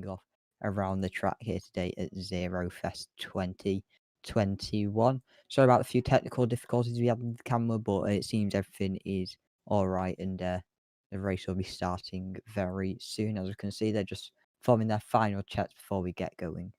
starting off around the track here today at Zerofest 2021. Sorry about a few technical difficulties we had with the camera, but it seems everything is all right, and the race will be starting very soon. As you can see, they're just forming their final checks before we get going.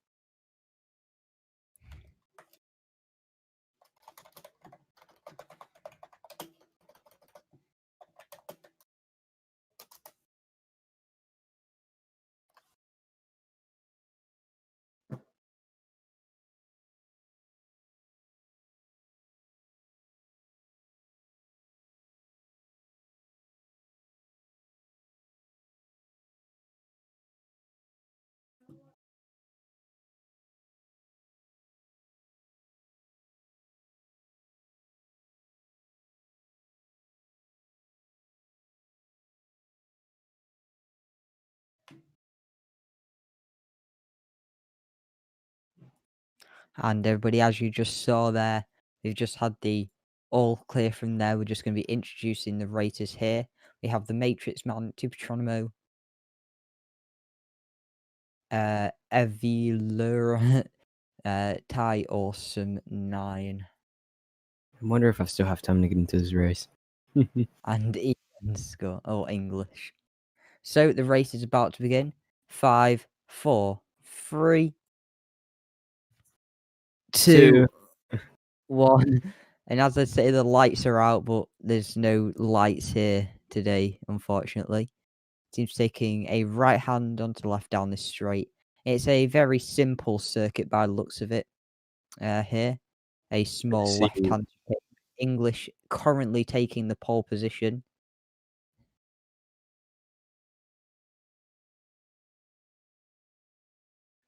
And everybody, as you just saw there, we've just had the all clear from there. We're just going to be introducing the raters here. We have the Matrix Man, Tupatronimo, Evilur, Ty Awesome 9, I wonder if I still have time to get into this race. and Ian Scott, English. So the race is about to begin. 5, 4, 3, 2, 1. And as I say, the lights are out, but there's no lights here today, unfortunately. Seems taking a right hand onto the left down this straight. It's a very simple circuit by the looks of it. Here, a small left hand. English currently taking the pole position.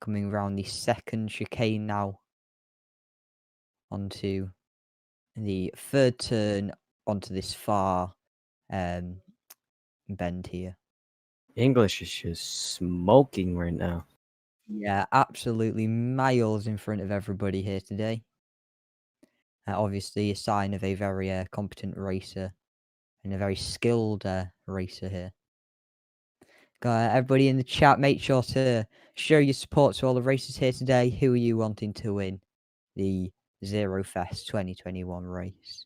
Coming around the second chicane now. Onto the third turn onto this far bend here. English is just smoking right now. Yeah, absolutely miles in front of everybody here today. Obviously a sign of a very competent racer and a very skilled racer here. Everybody in the chat, make sure to show your support to all the racers here today. Who are you wanting to win the Zerofest 2021 race?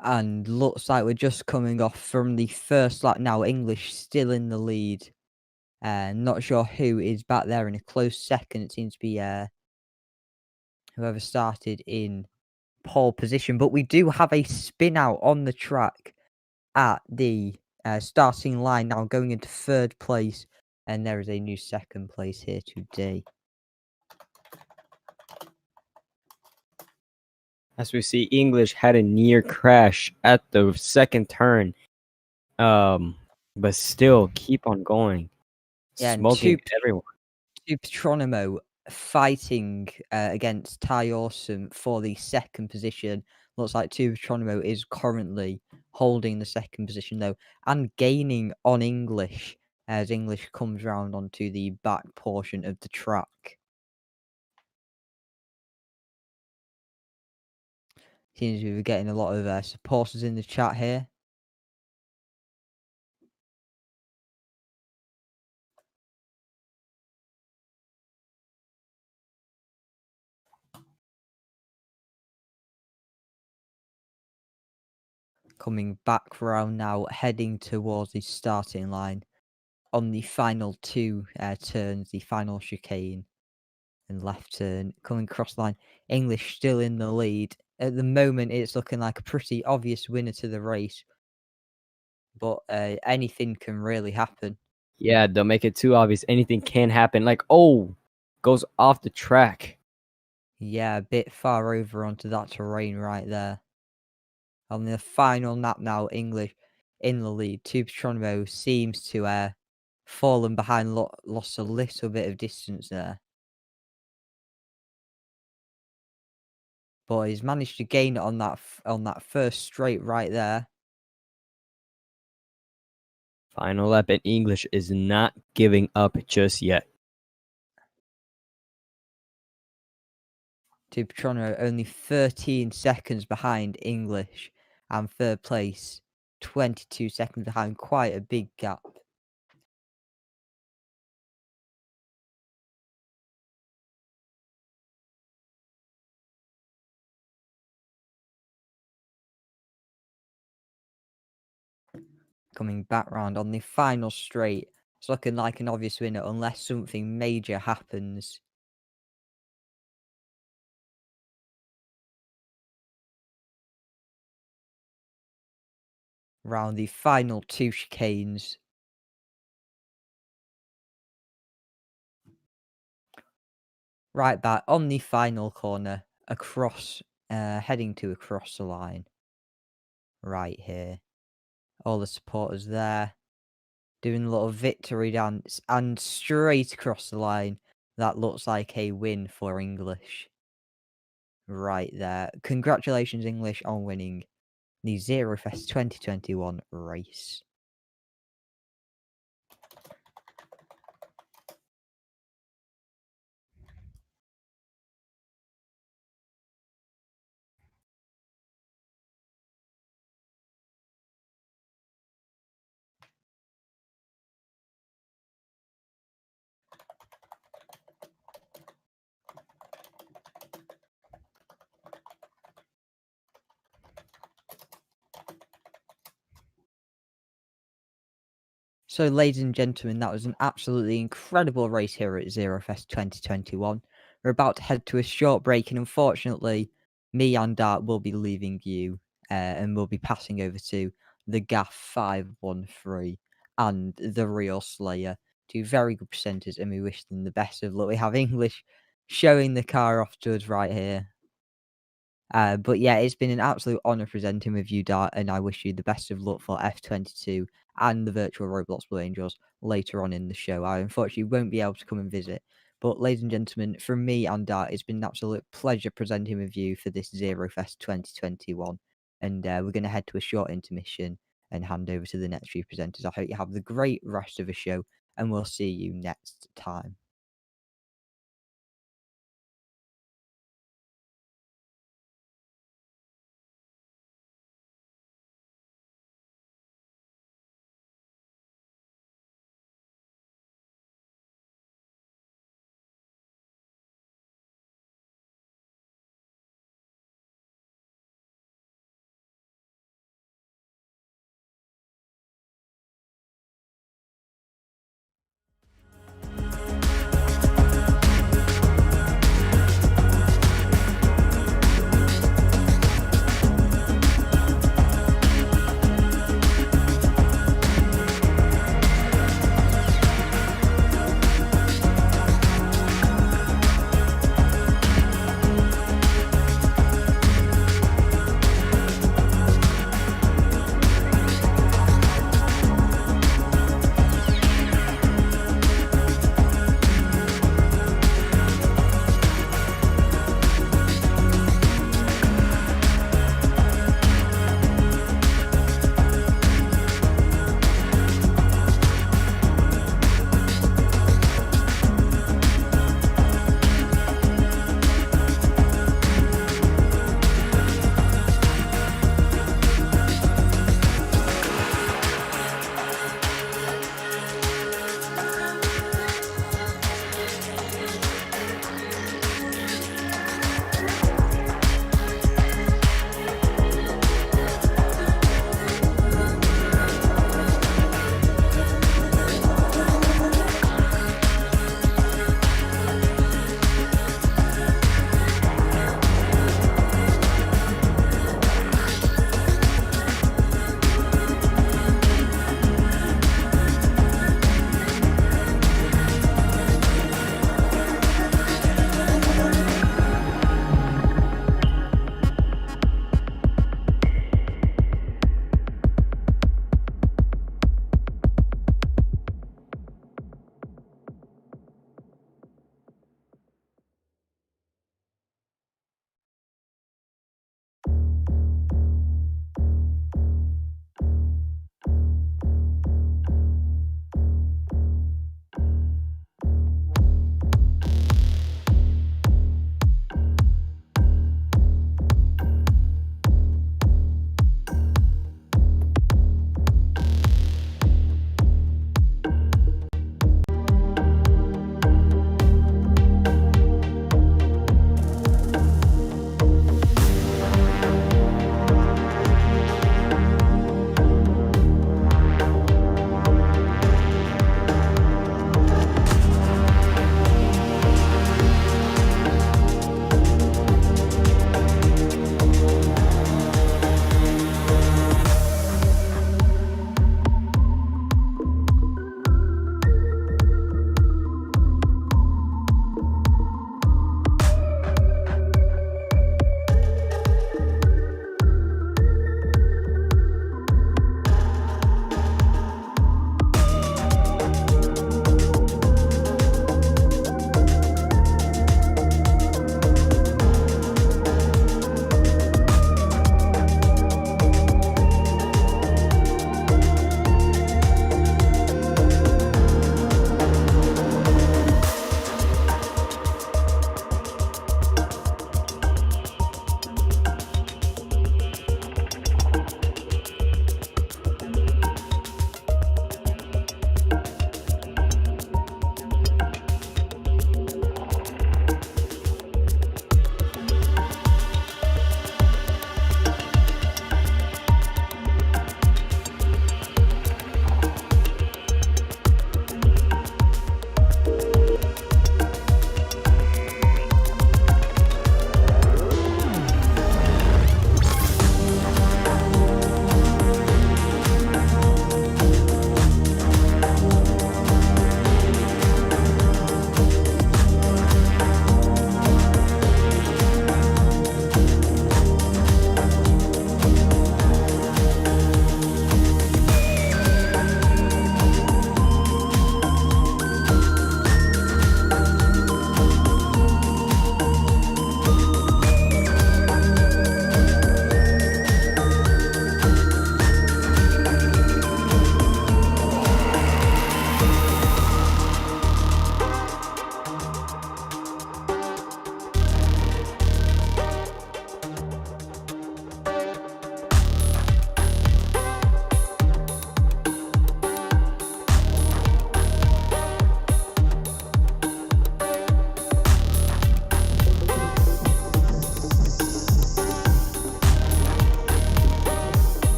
And looks like we're just coming off from the first lap now. English still in the lead. Not sure who is back there in a close second. It seems to be whoever started in pole position. But we do have a spin out on the track at the starting line now, going into third place. And there is a new second place here today. As we see, English had a near crash at the second turn. But still keep on going. Yeah, Smoking everyone. Tupatronimo fighting against Ty Awesome for the second position. Looks like Tupatronimo is currently holding the second position though, and gaining on English as English comes round onto the back portion of the track. Seems we were getting a lot of supporters in the chat here. Coming back round now, heading towards the starting line on the final two turns, the final chicane and left turn, coming across the line. English still in the lead. At the moment, it's looking like a pretty obvious winner to the race, but anything can really happen. Yeah, don't make it too obvious. Anything can happen. Like, goes off the track. Yeah, a bit far over onto that terrain right there. On the final lap now, English in the lead. Tupatronimo seems to fallen behind, lost a little bit of distance there. but he's managed to gain it on that first straight right there. Final lap in English is not giving up just yet. To Petrano only 13 seconds behind English, and third place 22 seconds behind, quite a big gap. Coming back round on the final straight, it's looking like an obvious winner unless something major happens. Round the final two chicanes. Right back on the final corner, across, heading to across the line. Right here. All the supporters there, doing a little victory dance, and straight across the line. That looks like a win for English. Right there. Congratulations, English, on winning the Zerofest 2021 race. So, ladies and gentlemen, that was an absolutely incredible race here at Zerofest 2021. We're about to head to a short break, and unfortunately, me and Dart will be leaving you, and we'll be passing over to the GAF 513 and the Real Slayer, two very good presenters, and we wish them the best of luck. We have English showing the car off to us right here. But yeah, it's been an absolute honour presenting with you, Dart, and I wish you the best of luck for F22 and the virtual Roblox Blue Angels later on in the show. I unfortunately won't be able to come and visit. But ladies and gentlemen, from me and Dart, it's been an absolute pleasure presenting with you for this Zerofest 2021. And we're going to head to a short intermission and hand over to the next few presenters. I hope you have the great rest of the show, and we'll see you next time.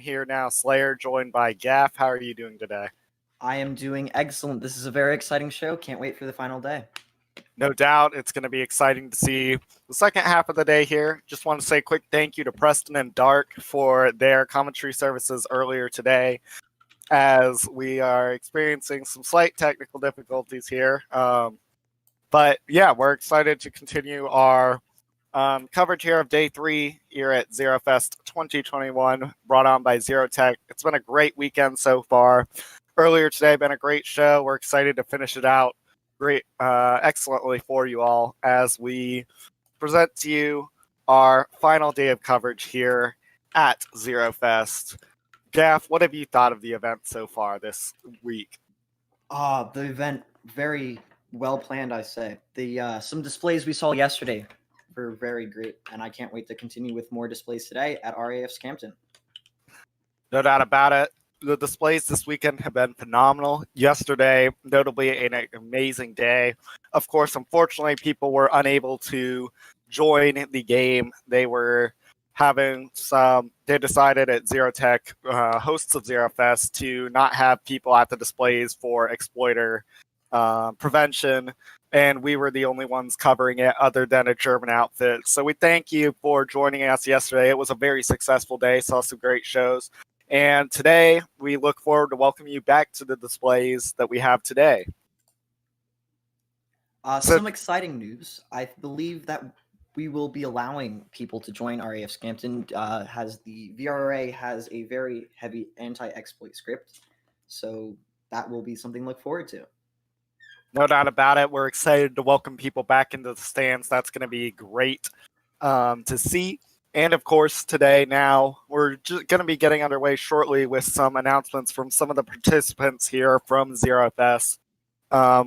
here now, Slayer, joined by Gaff. How are you doing today? I am doing excellent. This is a very exciting show. Can't wait for the final day. No doubt it's going to be exciting to see the second half of the day here. Just want to say a quick thank you to Preston and Dark for their commentary services earlier today, as we are experiencing some slight technical difficulties here. But yeah, we're excited to continue our coverage here of day 3 here at Zerofest 2021, brought on by Zerotech. It's been a great weekend so far. Earlier today, been a great show. We're excited to finish it out excellently for you all as we present to you our final day of coverage here at Zerofest. Gaff, what have you thought of the event so far this week? The event very well planned, I say. The some displays we saw yesterday were very great, and I can't wait to continue with more displays today at RAF Scampton. No doubt about it. The displays this weekend have been phenomenal. Yesterday, notably an amazing day. Of course, unfortunately, people were unable to join the game. They were having they decided at Zerotech, hosts of Zerofest, to not have people at the displays for exploiter prevention, and we were the only ones covering it other than a German outfit. So we thank you for joining us yesterday. It was a very successful day, saw some great shows. And today, we look forward to welcoming you back to the displays that we have today. Some exciting news. I believe that we will be allowing people to join RAF Scampton. The VRA has a very heavy anti-exploit script, so that will be something to look forward to. No doubt about it. We're excited to welcome people back into the stands. That's going to be great to see. And of course, today now, we're just going to be getting underway shortly with some announcements from some of the participants here from Zerofest,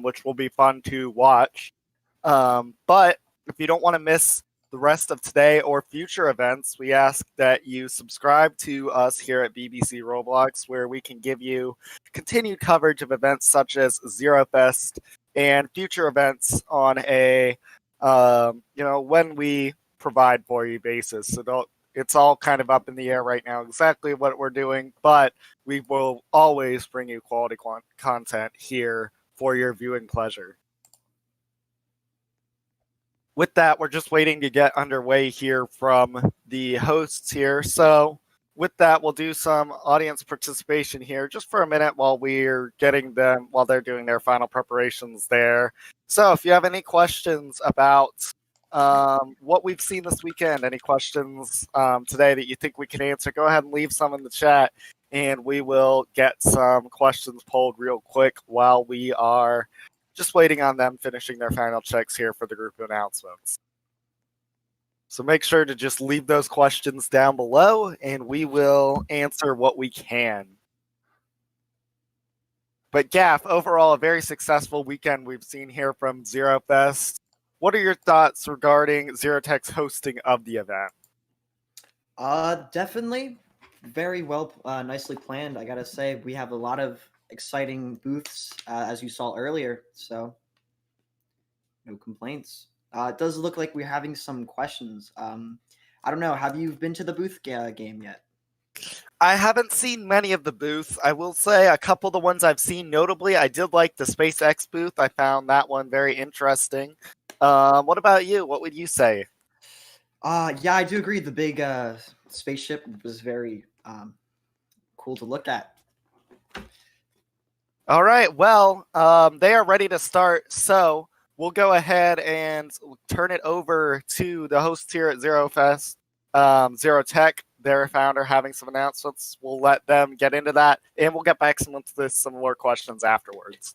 which will be fun to watch. But if you don't want to miss the rest of today or future events, we ask that you subscribe to us here at BBC Roblox, where we can give you continued coverage of events such as Zerofest and future events on a, when we provide for you basis. So it's all kind of up in the air right now exactly what we're doing, but we will always bring you quality content here for your viewing pleasure. With that, we're just waiting to get underway here from the hosts here. So with that, we'll do some audience participation here just for a minute while they're doing their final preparations there. So if you have any questions about what we've seen this weekend, any questions today that you think we can answer, go ahead and leave some in the chat, and we will get some questions pulled real quick while we are just waiting on them finishing their final checks here for the group announcements. So make sure to just leave those questions down below, and we will answer what we can. But Gaff, overall, a very successful weekend we've seen here from Zerofest. What are your thoughts regarding Zerotech's hosting of the event? Definitely very well, nicely planned. I gotta say, we have a lot of exciting booths, as you saw earlier, so no complaints. It does look like we're having some questions. I don't know, have you been to the booth game yet? I haven't seen many of the booths. I will say a couple of the ones I've seen, notably, I did like the SpaceX booth. I found that one very interesting. What about you? What would you say? Yeah, I do agree. The big spaceship was very cool to look at. All right, well, they are ready to start, so we'll go ahead and turn it over to the hosts here at Zerofest, Zerotech, their founder, having some announcements. We'll let them get into that, and we'll get back to some more questions afterwards.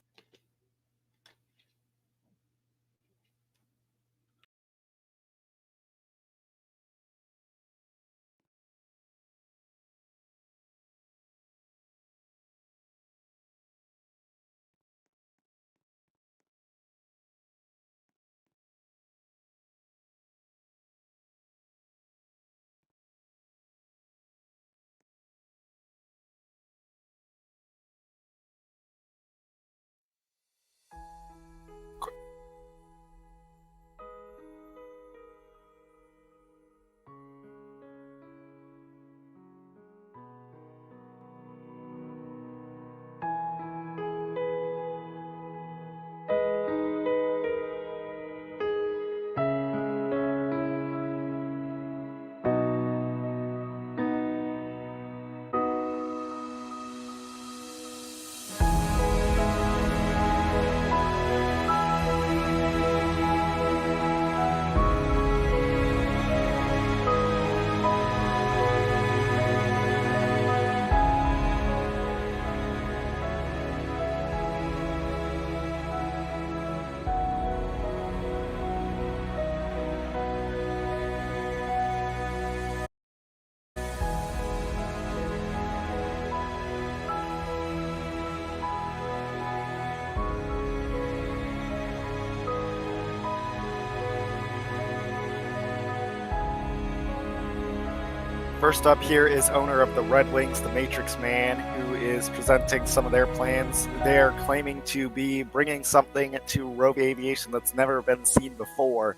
First up here is owner of the Red Wings, the Matrix Man, who is presenting some of their plans. They're claiming to be bringing something to rogue aviation that's never been seen before,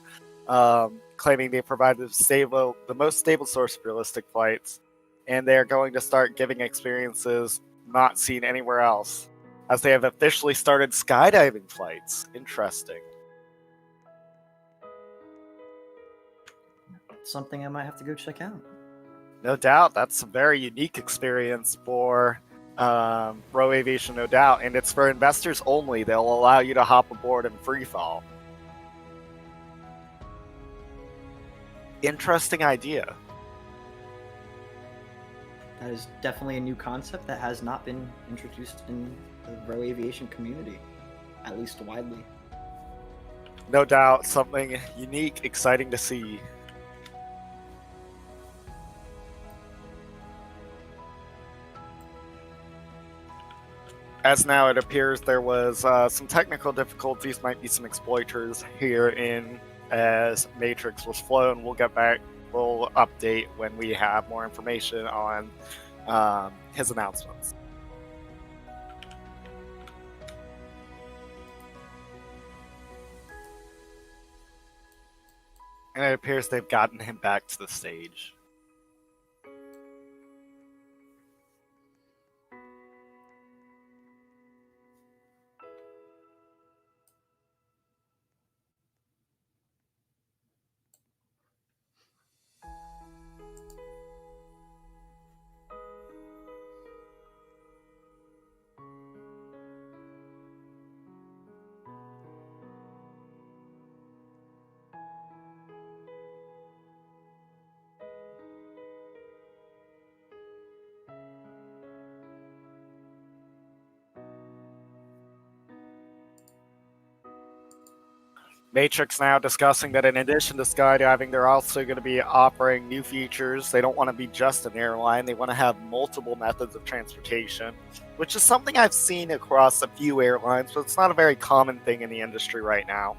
claiming they provide the most stable source of realistic flights, and they're going to start giving experiences not seen anywhere else, as they have officially started skydiving flights. Interesting. Something I might have to go check out. No doubt, that's a very unique experience for Row Aviation, no doubt, and it's for investors only. They'll allow you to hop aboard in free fall. Interesting idea. That is definitely a new concept that has not been introduced in the row aviation community, at least widely. No doubt, something unique, exciting to see. As now it appears there was some technical difficulties, might be some exploiters here in as Matrix was flown. We'll get back, we'll update when we have more information on his announcements. And it appears they've gotten him back to the stage. Matrix now discussing that in addition to skydiving, they're also going to be offering new features. They don't want to be just an airline. They want to have multiple methods of transportation, which is something I've seen across a few airlines, but it's not a very common thing in the industry right now.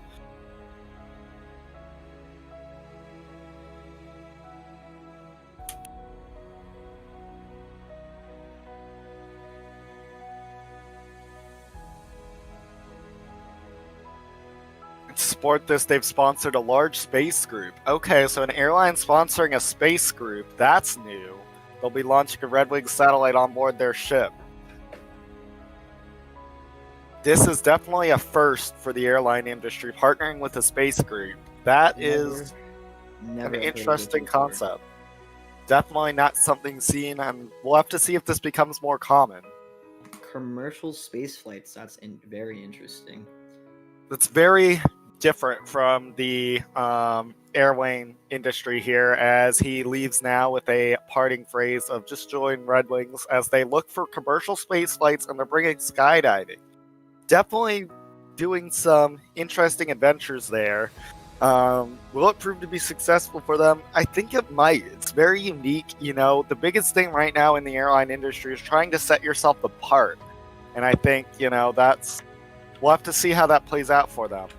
To support this, they've sponsored a large space group. Okay, so an airline sponsoring a space group, that's new. They'll be launching a Red Wing satellite on board their ship. This is definitely a first for the airline industry, partnering with a space group. That is Never an heard of it interesting before. concept. Definitely not something seen, and we'll have to see if this becomes more common. Commercial space flights, that's very interesting. It's very different from the airline industry here, as he leaves now with a parting phrase of just join Red Wings as they look for commercial space flights, and they're bringing skydiving. Definitely doing some interesting adventures there. Will it prove to be successful for them? I think it might. It's very unique. You know, the biggest thing right now in the airline industry is trying to set yourself apart. And I think, you know, we'll have to see how that plays out for them.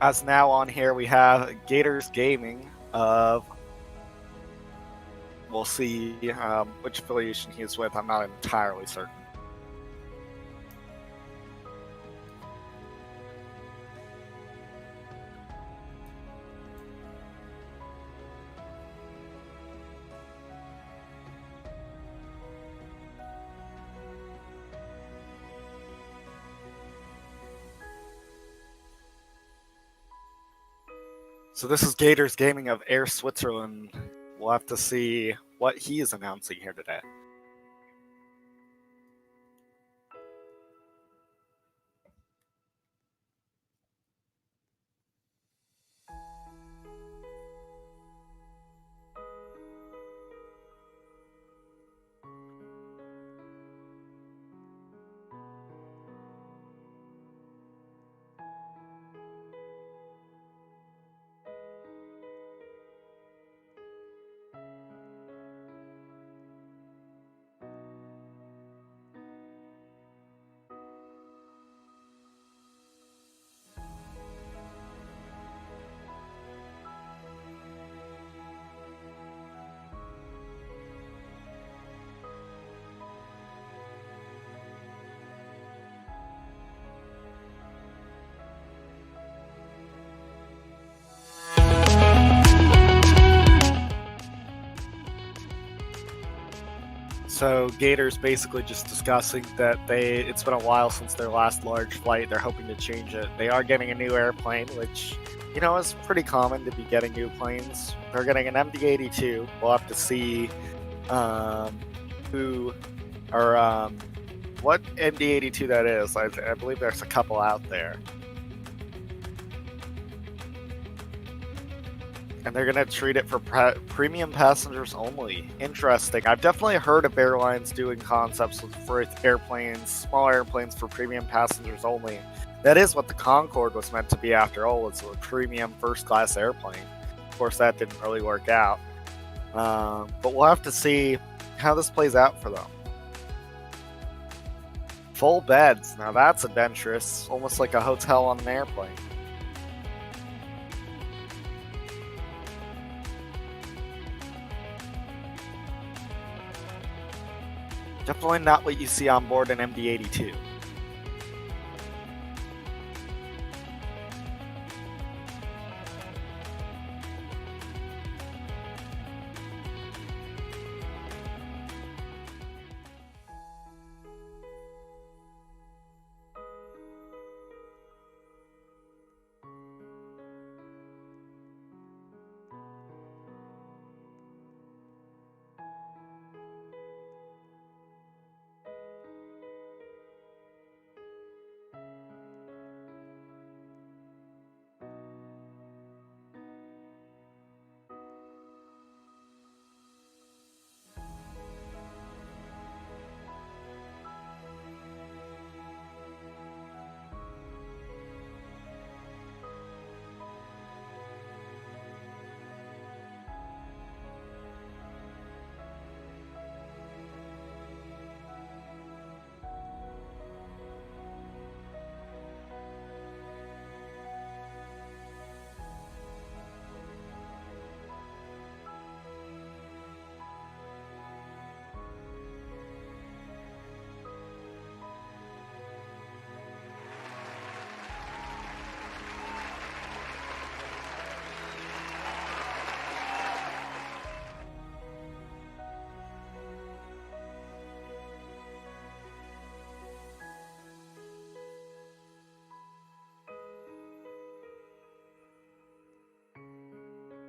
As now on here we have Gators Gaming of, we'll see which affiliation he is with. I'm not entirely certain. So this is Gators Gaming of Air Switzerland. We'll have to see what he is announcing here today. So Gator's basically just discussing that it's been a while since their last large flight. They're hoping to change it. They are getting a new airplane, which, you know, is pretty common to be getting new planes. They're getting an MD-82. We'll have to see what MD-82 that is. I believe there's a couple out there. And they're going to treat it for premium passengers only. Interesting. I've definitely heard of airlines doing concepts for airplanes, small airplanes for premium passengers only. That is what the Concorde was meant to be after all, was a premium first-class airplane. Of course, that didn't really work out. But we'll have to see how this plays out for them. Full beds. Now that's adventurous. Almost like a hotel on an airplane. Definitely not what you see on board an MD-82.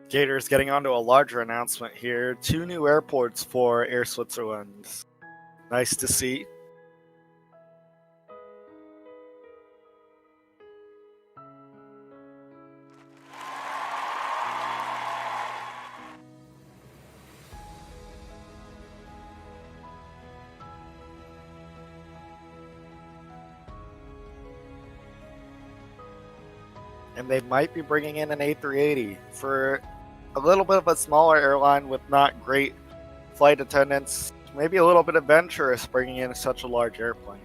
Gator's getting onto a larger announcement here. 2 new airports for Air Switzerland. Nice to see. And they might be bringing in an A380 for a little bit of a smaller airline with not great flight attendants. Maybe a little bit adventurous bringing in such a large airplane.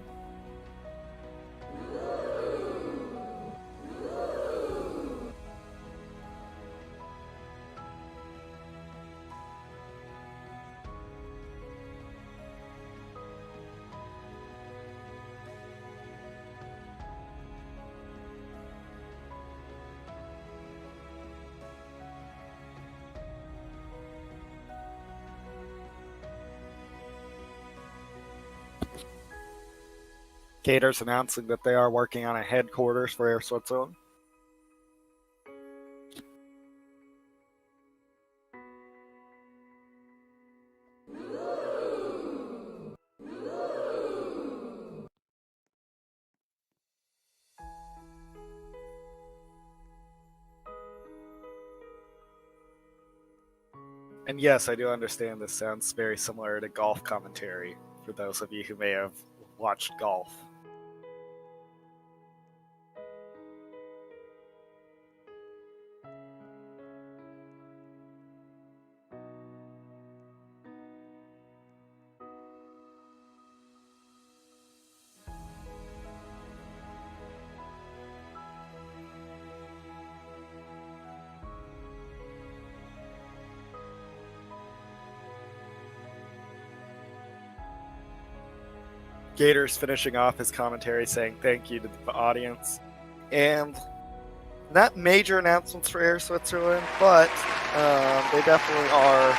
Gator's announcing that they are working on a headquarters for Air Switzerland. And yes, I do understand this sounds very similar to golf commentary for those of you who may have watched golf. Gator's finishing off his commentary saying thank you to the audience. And not major announcements for Air Switzerland, but they definitely are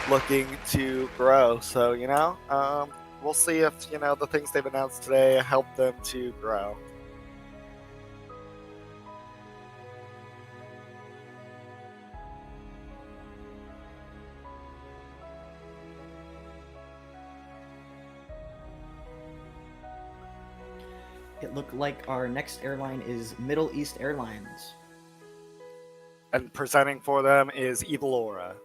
looking to grow. So, we'll see if, the things they've announced today help them to grow. It looked like our next airline is Middle East Airlines. And presenting for them is Evalora.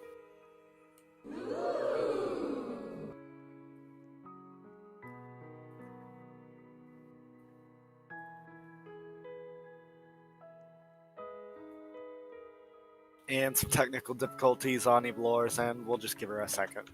And some technical difficulties on Evalora's end. We'll just give her a second.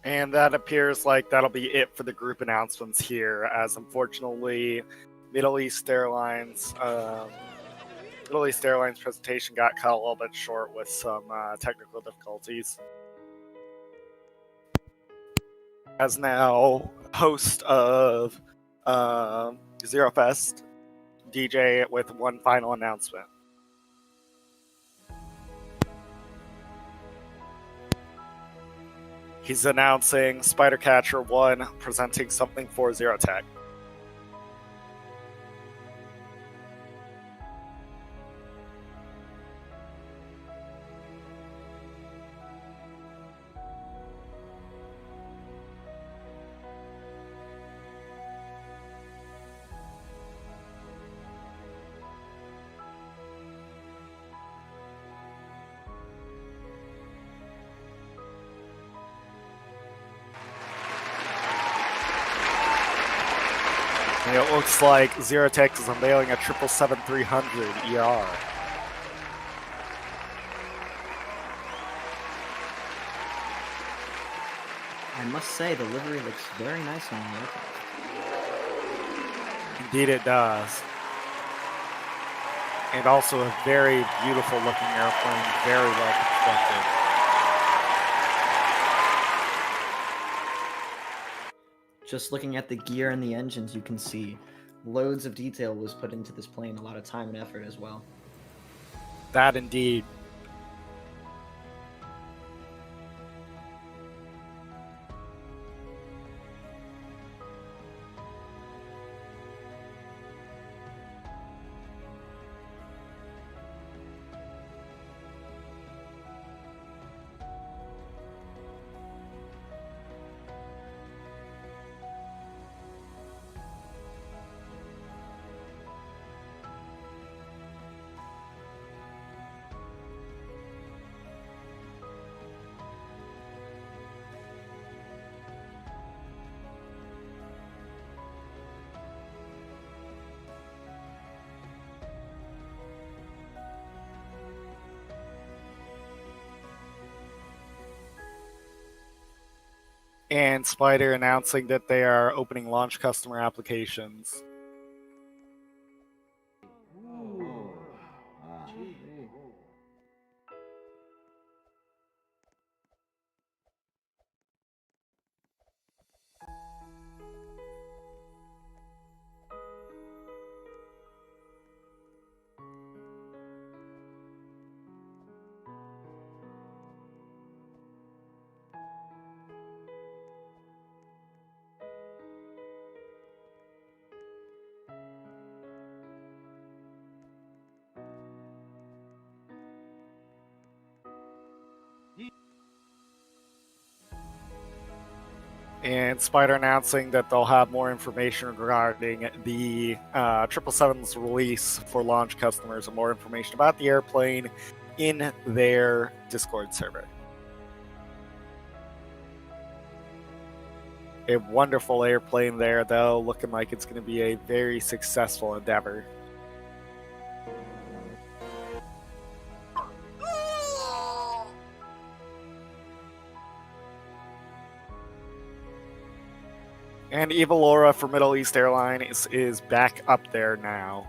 And that appears like that'll be it for the group announcements here, as unfortunately, Middle East Airlines presentation got cut a little bit short with some technical difficulties. As now host of Zerofest, DJ with one final announcement. He's announcing Spidercatcher 1 presenting something for Zerotech. And it looks like Zerotech is unveiling a 777-300 ER. I must say, the livery looks very nice on the aircraft. Indeed it does. And also a very beautiful looking airplane, very well constructed. Just looking at the gear and the engines, you can see loads of detail was put into this plane, a lot of time and effort as well. That indeed. And Spider announcing that they are opening launch customer applications. And Spider announcing that they'll have more information regarding the 777's release for launch customers and more information about the airplane in their Discord server. A wonderful airplane there, though, looking like it's going to be a very successful endeavor. And Eva Laura for Middle East Airlines is back up there now.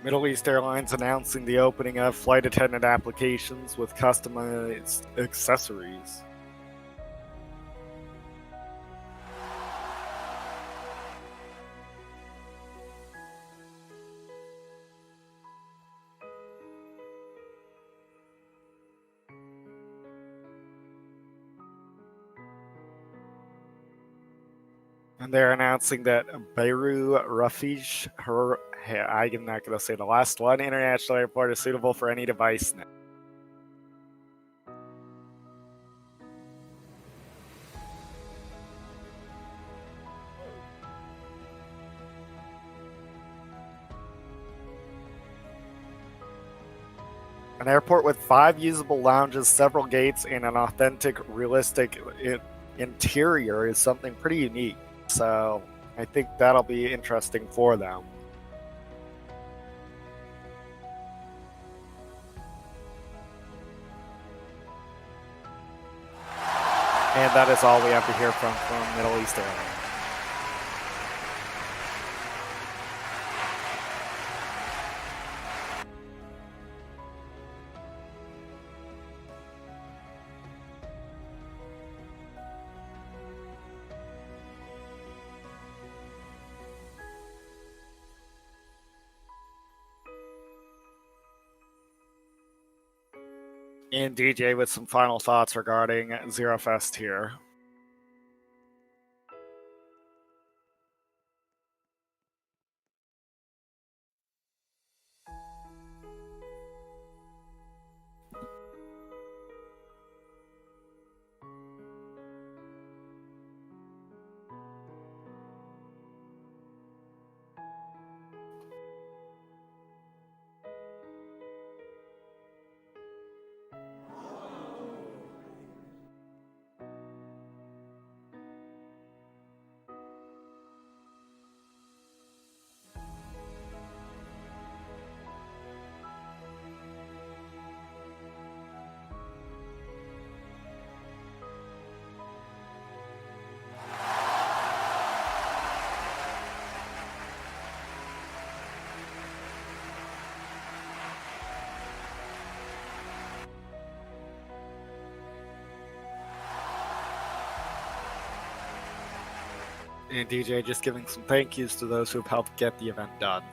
Middle East Airlines announcing the opening of flight attendant applications with customized accessories. And they're announcing that Beirut Rafish, I'm not going to say the last one, International Airport is suitable for any device now. An airport with 5 usable lounges, several gates, and an authentic, realistic interior is something pretty unique. So I think that'll be interesting for them. And that is all we have to hear from Middle East Airlines. And DJ with some final thoughts regarding Zerofest here. And DJ just giving some thank yous to those who have helped get the event done.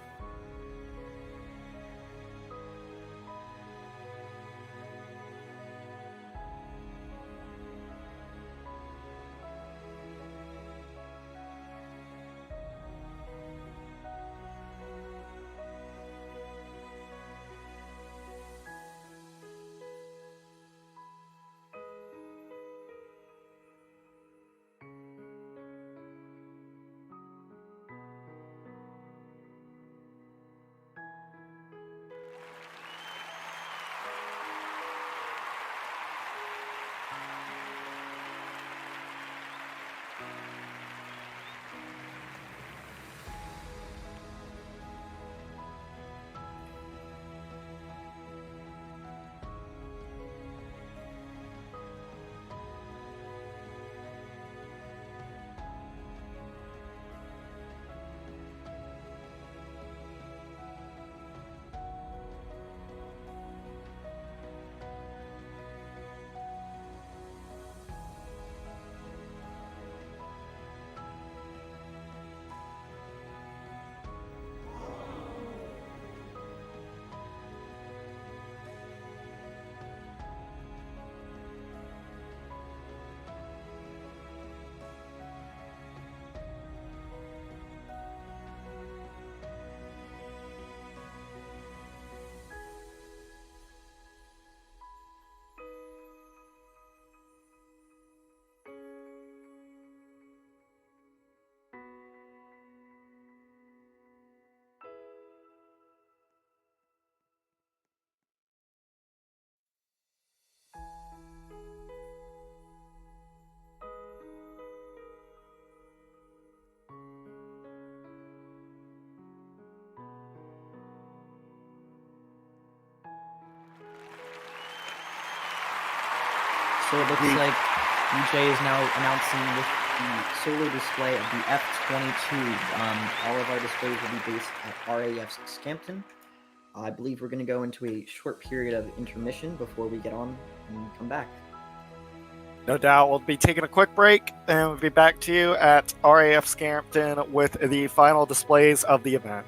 So it looks like DJ is now announcing with the solar display of the F-22. All of our displays will be based at RAF Scampton. I believe we're going to go into a short period of intermission before we get on and come back. No doubt. We'll be taking a quick break and we'll be back to you at RAF Scampton with the final displays of the event.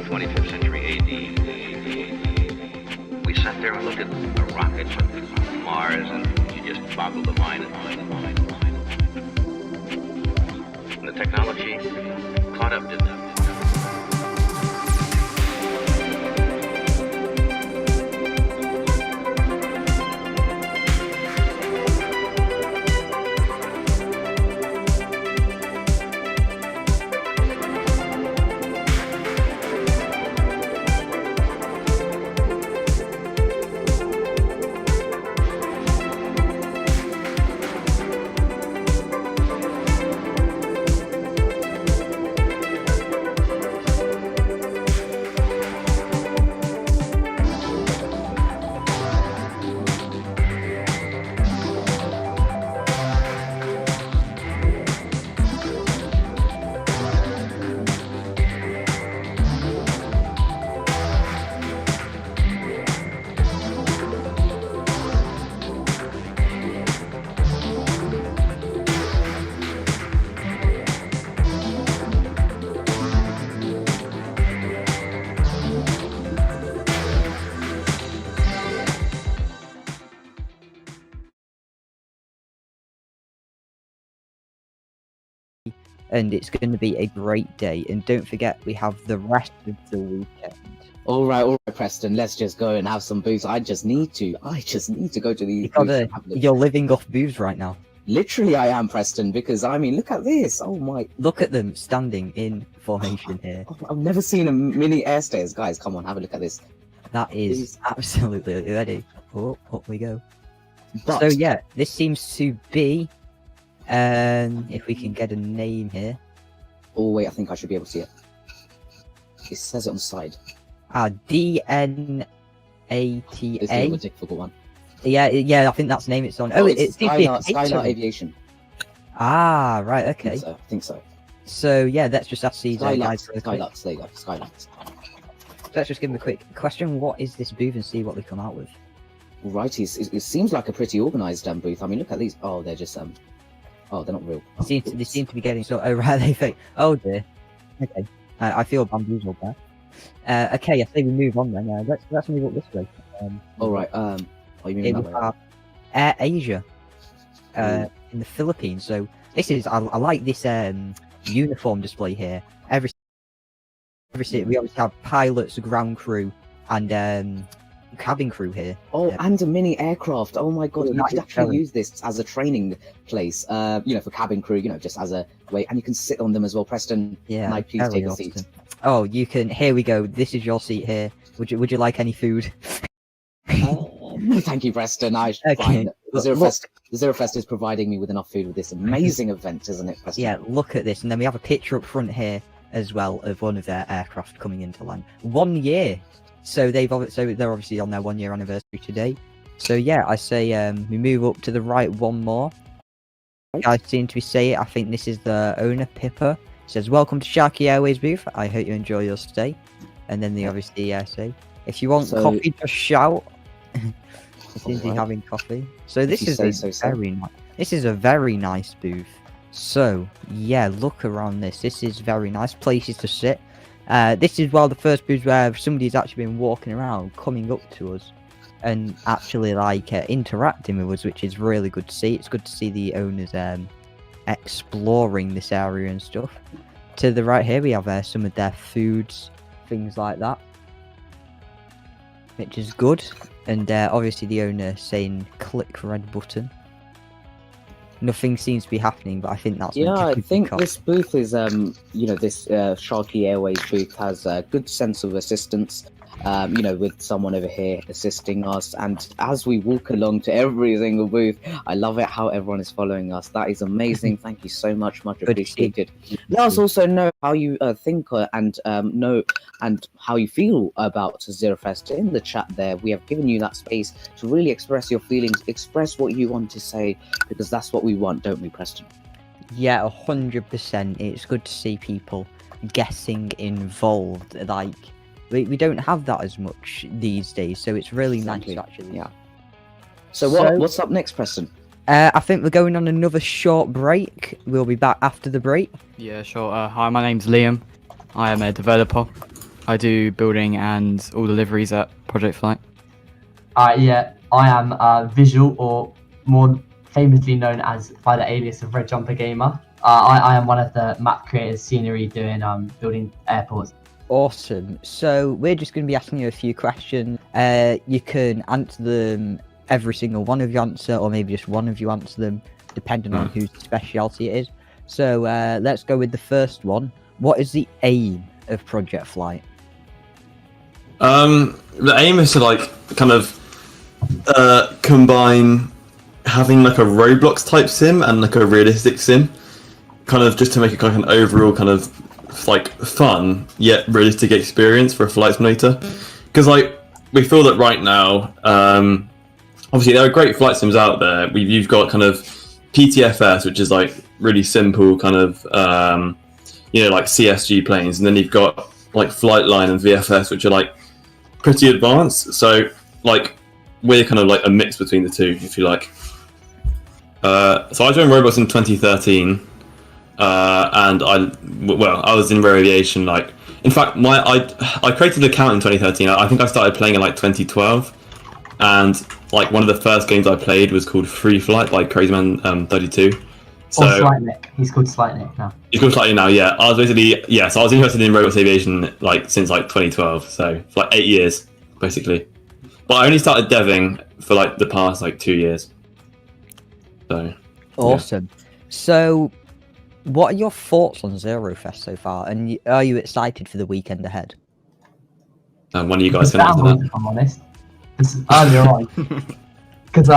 22nd century AD. We sat there and looked at the rockets from Mars, and you just boggled the mind and mind and mind and mind. And the technology caught up, didn't it? And it's going to be a great day. And don't forget, we have the rest of the weekend. All right, Preston. Let's just go and have some booze. I just need to go to these. You're living off booze right now. Literally, I am, Preston. Because I mean, look at this. Oh my! Look at them standing in formation here. I've never seen a mini airstairs, guys. Come on, have a look at this. That is absolutely ready. Oh, up we go. But, so yeah, this seems to be. If we can get a name here. Oh wait, I think I should be able to see it. It says it on the side. DNATA. It's a little difficult one. Yeah, I think that's the name it's on. It's Skylar Aviation. Ah, right, okay. I think so. So yeah, let's just ask these guys. Skylux, there you go, Skylux. Let's just give them a quick question. What is this booth and see what they come out with? Righty, it seems like a pretty organised booth. I mean, look at these. Oh, they're just Oh, they're not real. They seem to be getting so. Oh right, they think. Oh dear. Okay. I feel bamboozled there. Okay, I say we move on then. Let's move up this way. All right. You mean that way? Air Asia. In the Philippines. So this is. I like this uniform display here. Every city we obviously have pilots, ground crew, and cabin crew here. Oh, and a mini aircraft. Oh my god, you could actually use this as a training place, for cabin crew, just as a way, and you can sit on them as well. Preston, yeah, can I please take a seat? Oh, you can. Here we go. This is your seat here. Would you like any food? No, thank you, Preston. Okay. Fine. Zerofest is providing me with enough food with this amazing event, isn't it, Preston? Yeah, look at this, and then we have a picture up front here as well of one of their aircraft coming into land. 1 year. So they're obviously on their 1 year anniversary today. So yeah, I say we move up to the right one more. I seem to be saying, I think this is the owner, Pippa. Says, welcome to Sharky Airways booth. I hope you enjoy your stay. And then they obviously say, if you want coffee, just shout. They seem to be having coffee. So this is this is a very nice booth. So yeah, look around this. This is very nice places to sit. This is the first booth where somebody's actually been walking around, coming up to us, and actually interacting with us, which is really good to see. It's good to see the owners exploring this area and stuff. To the right here, we have some of their foods, things like that, which is good. And obviously the owner saying click red button. Nothing seems to be happening, but I think that's I think this booth is this Sharky Airways booth has a good sense of assistance, with someone over here assisting us, and as we walk along to every single booth, I love it how everyone is following us. That is amazing. Thank you so much appreciated. Let us also know how you think and how you feel about Zerofest in the chat there. We have given you that space to really express your feelings, express what you want to say, because that's what we want, don't we, Preston? Yeah, 100%. It's good to see people getting involved. We don't have that as much these days, so it's really nice actually. Yeah. So what's up next, Preston? I think we're going on another short break. We'll be back after the break. Yeah, sure. Hi, my name's Liam. I am a developer. I do building and all deliveries at Project Flight. Yeah, I am Visual, or more famously known as by the alias of Red Jumper Gamer. I am one of the map creators, scenery, doing building airports. Awesome. So we're just going to be asking you a few questions. You can answer them, every single one of you answer, or maybe just one of you answer them, depending on whose specialty it is. So let's go with the first one. What is the aim of Project Flight? The aim is to like kind of combine having like a Roblox type sim and like a realistic sim, kind of just to make it like an overall kind of like fun yet realistic experience for a flight simulator. Because like we feel that right now, obviously there are great flight sims out there. You've got kind of PTFS, which is like really simple kind of like CSG planes, and then you've got like Flightline and VFS, which are like pretty advanced. So like we're kind of like a mix between the two, if you like. So I joined Roblox in 2013, and I was in Rare Aviation. Like, in fact, I created an account in 2013. I think I started playing in like 2012, and like one of the first games I played was called Free Flight by Crazyman 32. So Slightnick. He's called Slightnick now. He's called Slightnick now. Yeah, I was basically So I was interested in Roblox Aviation like since like 2012. So for like 8 years basically. But I only started deving for like the past like 2 years. So awesome. Yeah. So, what are your thoughts on Zerofest so far? And are you excited for the weekend ahead? When are you guys going to answer that? If I'm honest, it's earlier on. Because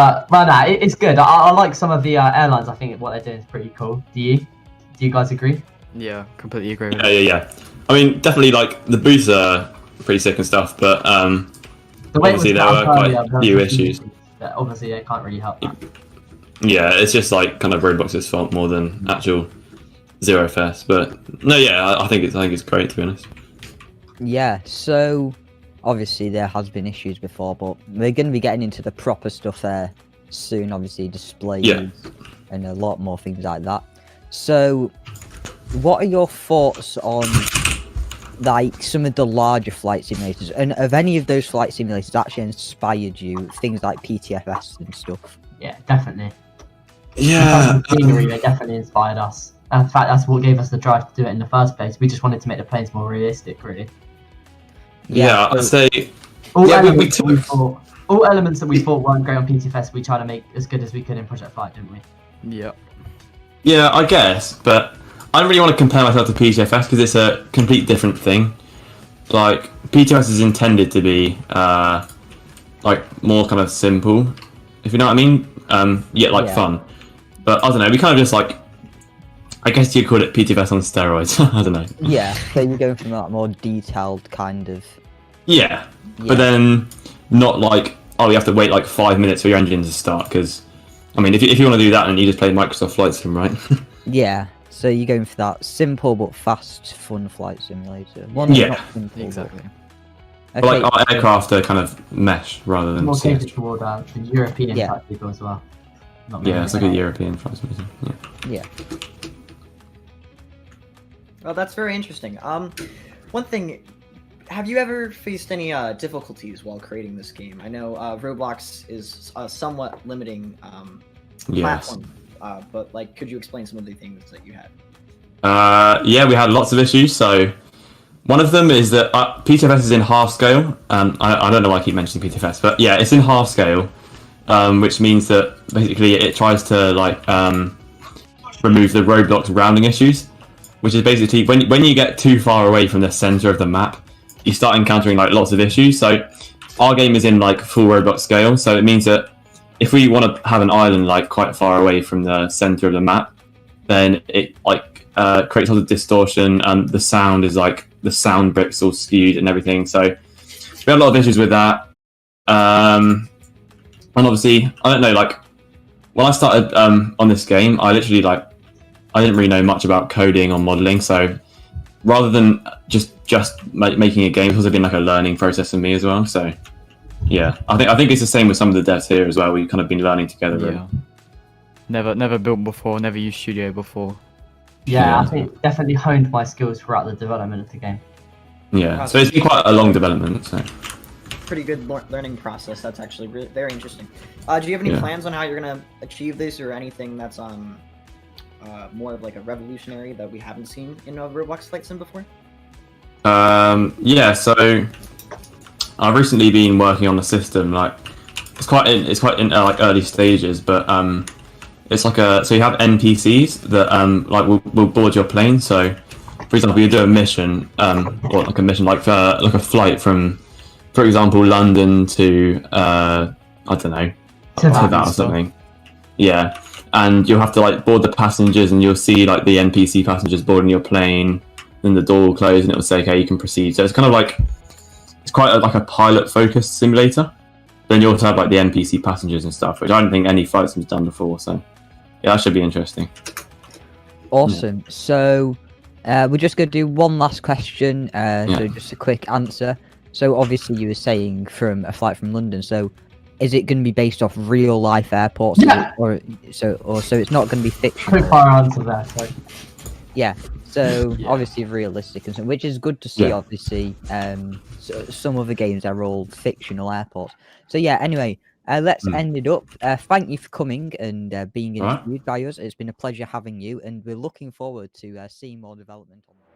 it's good. I like some of the airlines. I think what they're doing is pretty cool. Do you guys agree? Yeah, completely agree with Yeah. I mean, definitely like the booths are pretty sick and stuff, but obviously there were quite a few issues. Obviously, they can't really help that. Yeah, it's just like kind of Roblox's fault more than actual Zerofest. But no, yeah, I think it's great, to be honest. Yeah, so obviously there has been issues before, but we're going to be getting into the proper stuff there soon. Obviously, displays and a lot more things like that. So, what are your thoughts on like some of the larger flight simulators, and have any of those flight simulators actually inspired you? Things like PTFS and stuff. Yeah, definitely. Yeah, scenery, they definitely inspired us. In fact, that's what gave us the drive to do it in the first place. We just wanted to make the planes more realistic, really. Yeah, I'd say. All elements that we thought weren't great on PTFS, we tried to make as good as we could in Project Flight, didn't we? Yep. Yeah, I guess, but I don't really want to compare myself to PTFS because it's a complete different thing. Like PTFS is intended to be like more kind of simple, if you know what I mean. Yet fun. But I don't know. We kind of just like, I guess you call it PTFS on steroids. I don't know. Yeah, so you're going from that more detailed kind of. Yeah, but then not like, oh, you have to wait like 5 minutes for your engine to start, because I mean, if you want to do that, then you just play Microsoft Flight Sim, right? Yeah. So you're going for that simple but fast, fun flight simulator. Yeah, simple, exactly. But like our aircraft are kind of mesh rather than. More catered toward the European type people as well. It's like a European flight simulator. Yeah. Well, that's very interesting. One thing, have you ever faced any difficulties while creating this game? I know Roblox is a somewhat limiting platform, but like, could you explain some of the things that you had? Yeah, we had lots of issues. So one of them is that PTFS is in half scale. I don't know why I keep mentioning PTFS, but yeah, it's in half scale, which means that basically it tries to like remove the Roblox rounding issues, which is basically when you get too far away from the center of the map, you start encountering like lots of issues. So our game is in like full Roblox scale, so it means that if we want to have an island like quite far away from the center of the map, then it like creates lots of distortion, and the sound is like the sound bricks all skewed and everything. So we had a lot of issues with that. And obviously, I don't know, like when I started on this game, I literally like I didn't really know much about coding or modeling. So rather than just making a game, it's also been like a learning process for me as well. So yeah, I think it's the same with some of the devs here as well. We've kind of been learning together. Really. Never built before, never used Studio before. Yeah, I think definitely honed my skills throughout the development of the game. Yeah, so it's been quite a long development. So. Pretty good learning process. That's actually very interesting. Do you have any plans on how you're gonna achieve this, or anything that's more of like a revolutionary that we haven't seen in a Roblox Flight Sim before? Yeah, so I've recently been working on a system. Like it's quite in like early stages, but it's like so you have NPCs that like will board your plane. So for example, you do a mission, or like a mission like a flight from, for example, London to I don't know, that or something. Yeah, and you'll have to like board the passengers, and you'll see like the NPC passengers boarding your plane. Then the door will close, and it will say, "Okay, you can proceed." So it's kind of like it's quite like a pilot-focused simulator. Then you also have like the NPC passengers and stuff, which I don't think any flight sim's done before. So yeah, that should be interesting. Awesome. So we're just going to do one last question. So just a quick answer. So obviously you were saying from a flight from London. So is it going to be based off real life airports? Yeah. Or so it's not going to be fictional? Quick fire answer there. So. Yeah. So obviously realistic, and which is good to see. Obviously, so some other games are all fictional airports. So yeah. Anyway, let's end it up. Thank you for coming and being interviewed by us. It's been a pleasure having you, and we're looking forward to seeing more development on that.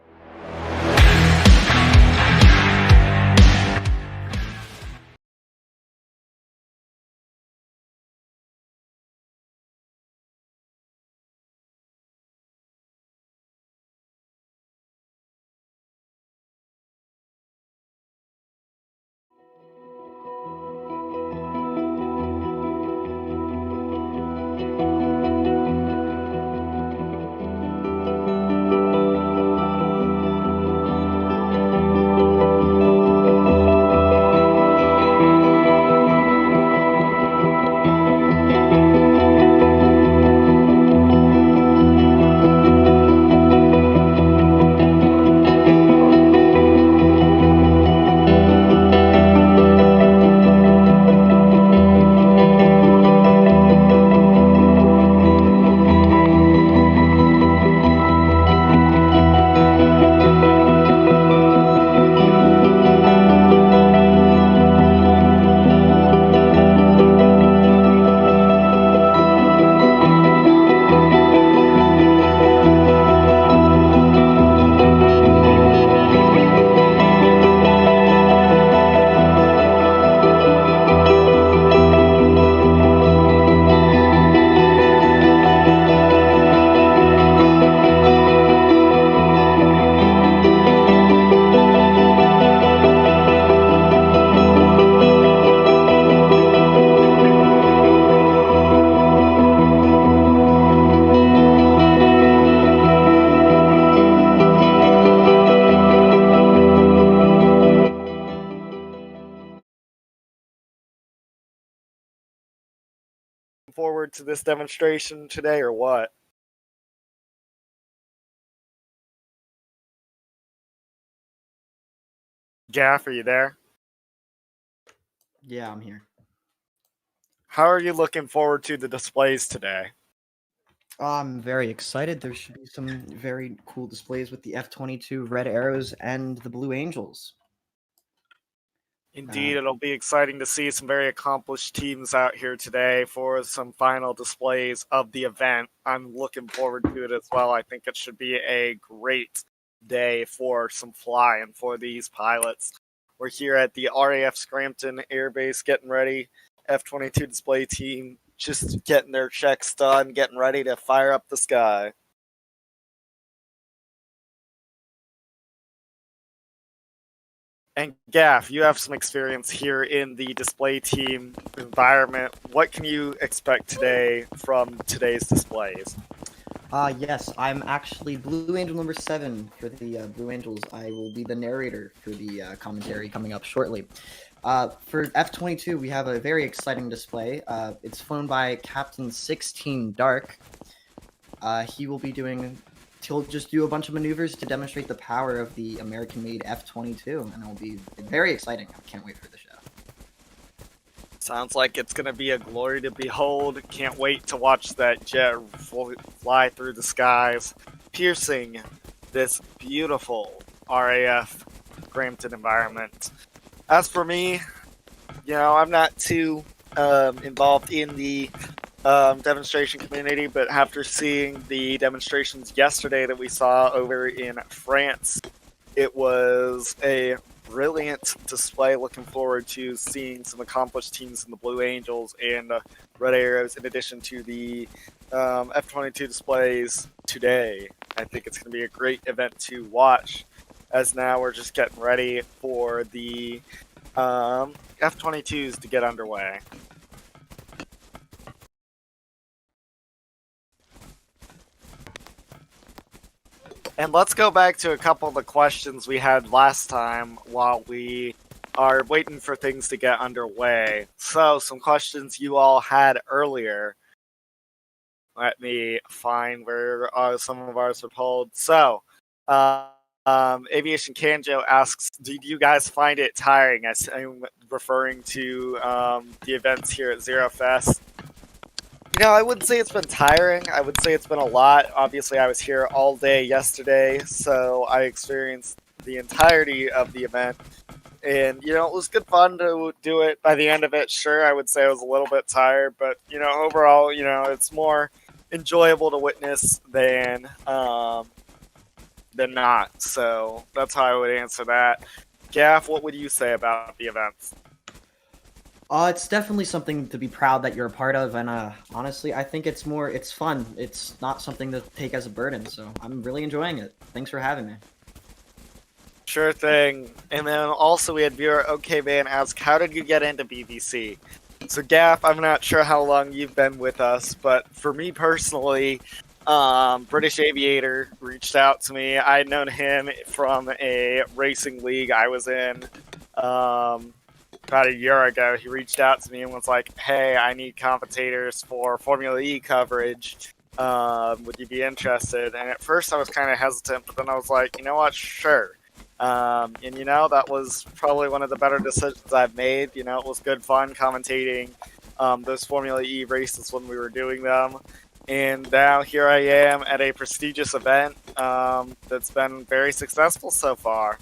Forward to this demonstration today, or what? Gaff, are you there? Yeah, I'm here. How are you looking forward to the displays today? I'm very excited. There should be some very cool displays with the F-22 Red Arrows and the Blue Angels. Indeed, it'll be exciting to see some very accomplished teams out here today for some final displays of the event. I'm looking forward to it as well. I think it should be a great day for some flying for these pilots. We're here at the RAF Scranton Air Base getting ready. F-22 display team just getting their checks done, getting ready to fire up the sky. And Gaff, you have some experience here in the display team environment. What can you expect today from today's displays? Yes, I'm actually Blue Angel number 7 for the Blue Angels. I will be the narrator for the commentary coming up shortly. For F-22, we have a very exciting display. It's flown by Captain 16 Dark. He will be he'll just do a bunch of maneuvers to demonstrate the power of the American-made F-22, and it'll be very exciting. I can't wait for the show. Sounds like it's going to be a glory to behold. Can't wait to watch that jet fly through the skies, piercing this beautiful RAF cramped environment. As for me, I'm not too involved in the demonstration community, but after seeing the demonstrations yesterday that we saw over in France, it was a brilliant display. Looking forward to seeing some accomplished teams in the Blue Angels and Red Arrows, in addition to the F-22 displays today. I think it's going to be a great event to watch, as now we're just getting ready for the F-22s to get underway. And let's go back to a couple of the questions we had last time while we are waiting for things to get underway. So, some questions you all had earlier. Let me find where some of ours are pulled. So, Aviation Kanjo asks, do you guys find it tiring? I'm referring to the events here at Zerofest. I wouldn't say it's been tiring. I would say it's been a lot. Obviously, I was here all day yesterday, so I experienced the entirety of the event. And, it was good fun to do it. By the end of it, sure, I would say I was a little bit tired. But, overall, it's more enjoyable to witness than not. So that's how I would answer that. Gaff, what would you say about the events? It's definitely something to be proud that you're a part of, and honestly, I think it's fun. It's not something to take as a burden, so I'm really enjoying it. Thanks for having me. Sure thing. And then also we had viewer OK Man ask, how did you get into BBC? So Gaff, I'm not sure how long you've been with us, but for me personally, British Aviator reached out to me. I had known him from a racing league I was in. About a year ago, he reached out to me and was like, hey, I need commentators for Formula E coverage. Would you be interested? And at first I was kind of hesitant, but then I was like, you know what? Sure. And that was probably one of the better decisions I've made. It was good fun commentating those Formula E races when we were doing them. And now here I am at a prestigious event that's been very successful so far.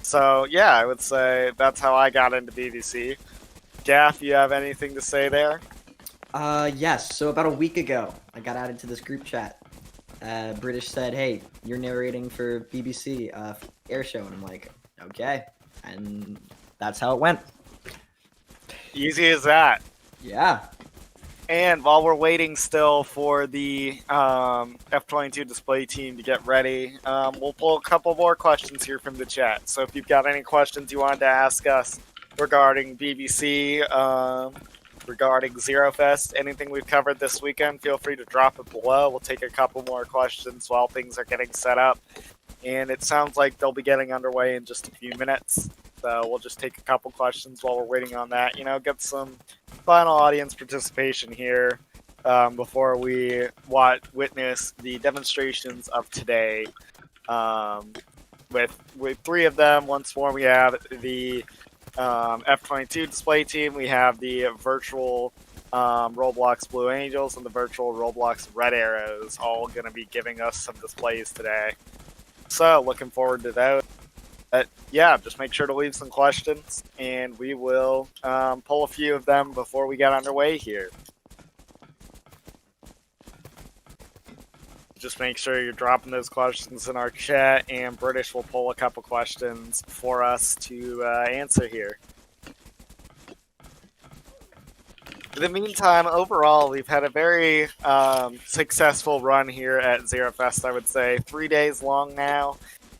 So, yeah, I would say that's how I got into BBC. Gaff, you have anything to say there? Yes. So about a week ago, I got added to this group chat. British said, hey, you're narrating for BBC air show. And I'm like, okay. And that's how it went. Easy as that. Yeah. And while we're waiting still for the F-22 display team to get ready, we'll pull a couple more questions here from the chat. So if you've got any questions you wanted to ask us regarding BBC, regarding Zerofest, anything we've covered this weekend, feel free to drop it below. We'll take a couple more questions while things are getting set up. And it sounds like they'll be getting underway in just a few minutes. So we'll just take a couple questions while we're waiting on that. Get some final audience participation here before we witness the demonstrations of today. With three of them, once more we have the F-22 display team, we have the virtual Roblox Blue Angels, and the virtual Roblox Red Arrows, all going to be giving us some displays today. So looking forward to those. But yeah, just make sure to leave some questions, and we will pull a few of them before we get underway here. Just make sure you're dropping those questions in our chat, and British will pull a couple questions for us to answer here. In the meantime, overall, we've had a very successful run here at Zerofest, I would say. 3 days long now.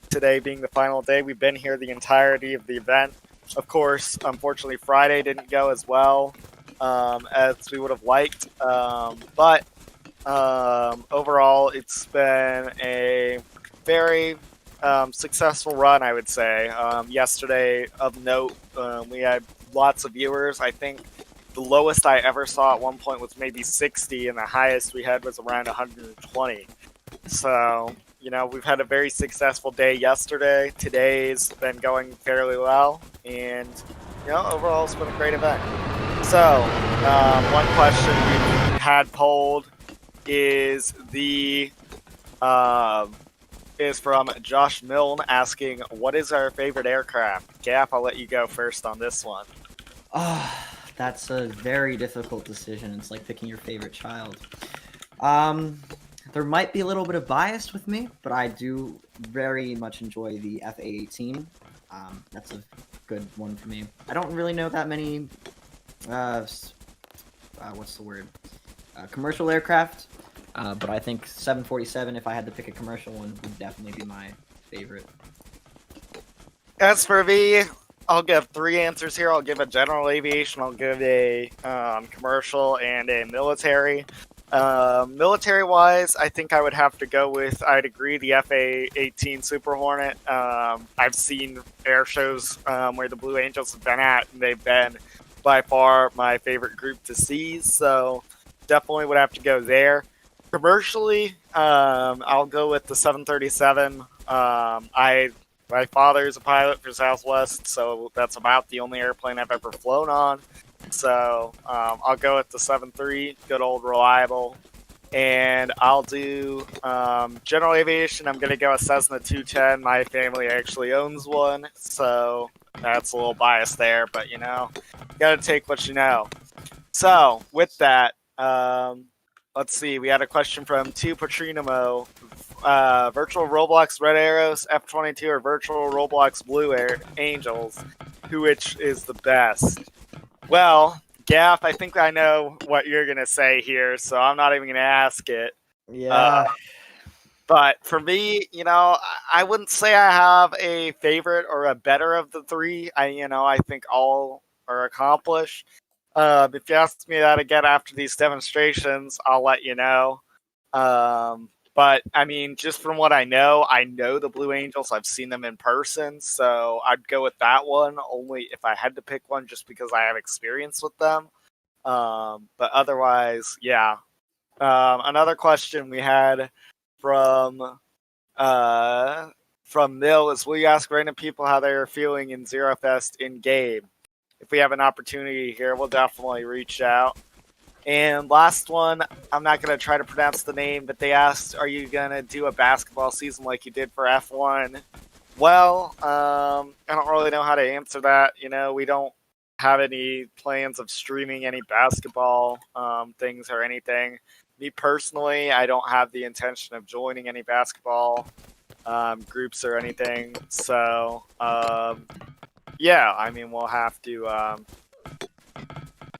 Today being the final day. We've been here the entirety of the event. Of course, unfortunately, Friday didn't go as well as we would have liked. But overall, it's been a very successful run, I would say. Yesterday, of note, we had lots of viewers. I think the lowest I ever saw at one point was maybe 60, and the highest we had was around 120. So, we've had a very successful day yesterday. Today's been going fairly well, and, overall it's been a great event. So, one question we had polled is the is from Josh Milne asking, what is our favorite aircraft? Gap, I'll let you go first on this one. That's a very difficult decision. It's like picking your favorite child. There might be a little bit of bias with me, but I do very much enjoy the FA-18. That's a good one for me. I don't really know that many, what's the word? Commercial aircraft, but I think 747, if I had to pick a commercial one, would definitely be my favorite. As for me, I'll give 3 answers here. I'll give a general aviation, I'll give a commercial, and a military. Military-wise, I think I would have to go with, I'd agree, the FA-18 Super Hornet. I've seen air shows where the Blue Angels have been at, and they've been by far my favorite group to see, so definitely would have to go there. Commercially, I'll go with the 737. My father's a pilot for Southwest, so that's about the only airplane I've ever flown on. So I'll go with the 7.3, good old reliable. And I'll do general aviation. I'm going to go with Cessna 210. My family actually owns one, so that's a little biased there. But, you know, you got to take what you know. So with that, let's see. We had a question from 2 Patrinamo. Virtual Roblox Red Arrows F-22 or Virtual Roblox Blue Angels, which is the best? Well, Gaff, I think I know what you're going to say here, so I'm not even going to ask it. Yeah. But for me, you know, I wouldn't say I have a favorite or a better of the 3. I think all are accomplished. If you ask me that again after these demonstrations, I'll let you know. But, I mean, just from what I know the Blue Angels. I've seen them in person, so I'd go with that one, only if I had to pick one just because I have experience with them. But otherwise, yeah. Another question we had from Mill is, will you ask random people how they are feeling in Zerofest in-game? If we have an opportunity here, we'll definitely reach out. And last one, I'm not going to try to pronounce the name, but they asked, are you going to do a basketball season like you did for F1? Well, I don't really know how to answer that. You know, we don't have any plans of streaming any basketball things or anything. Me personally, I don't have the intention of joining any basketball groups or anything. So, yeah, I mean, we'll have to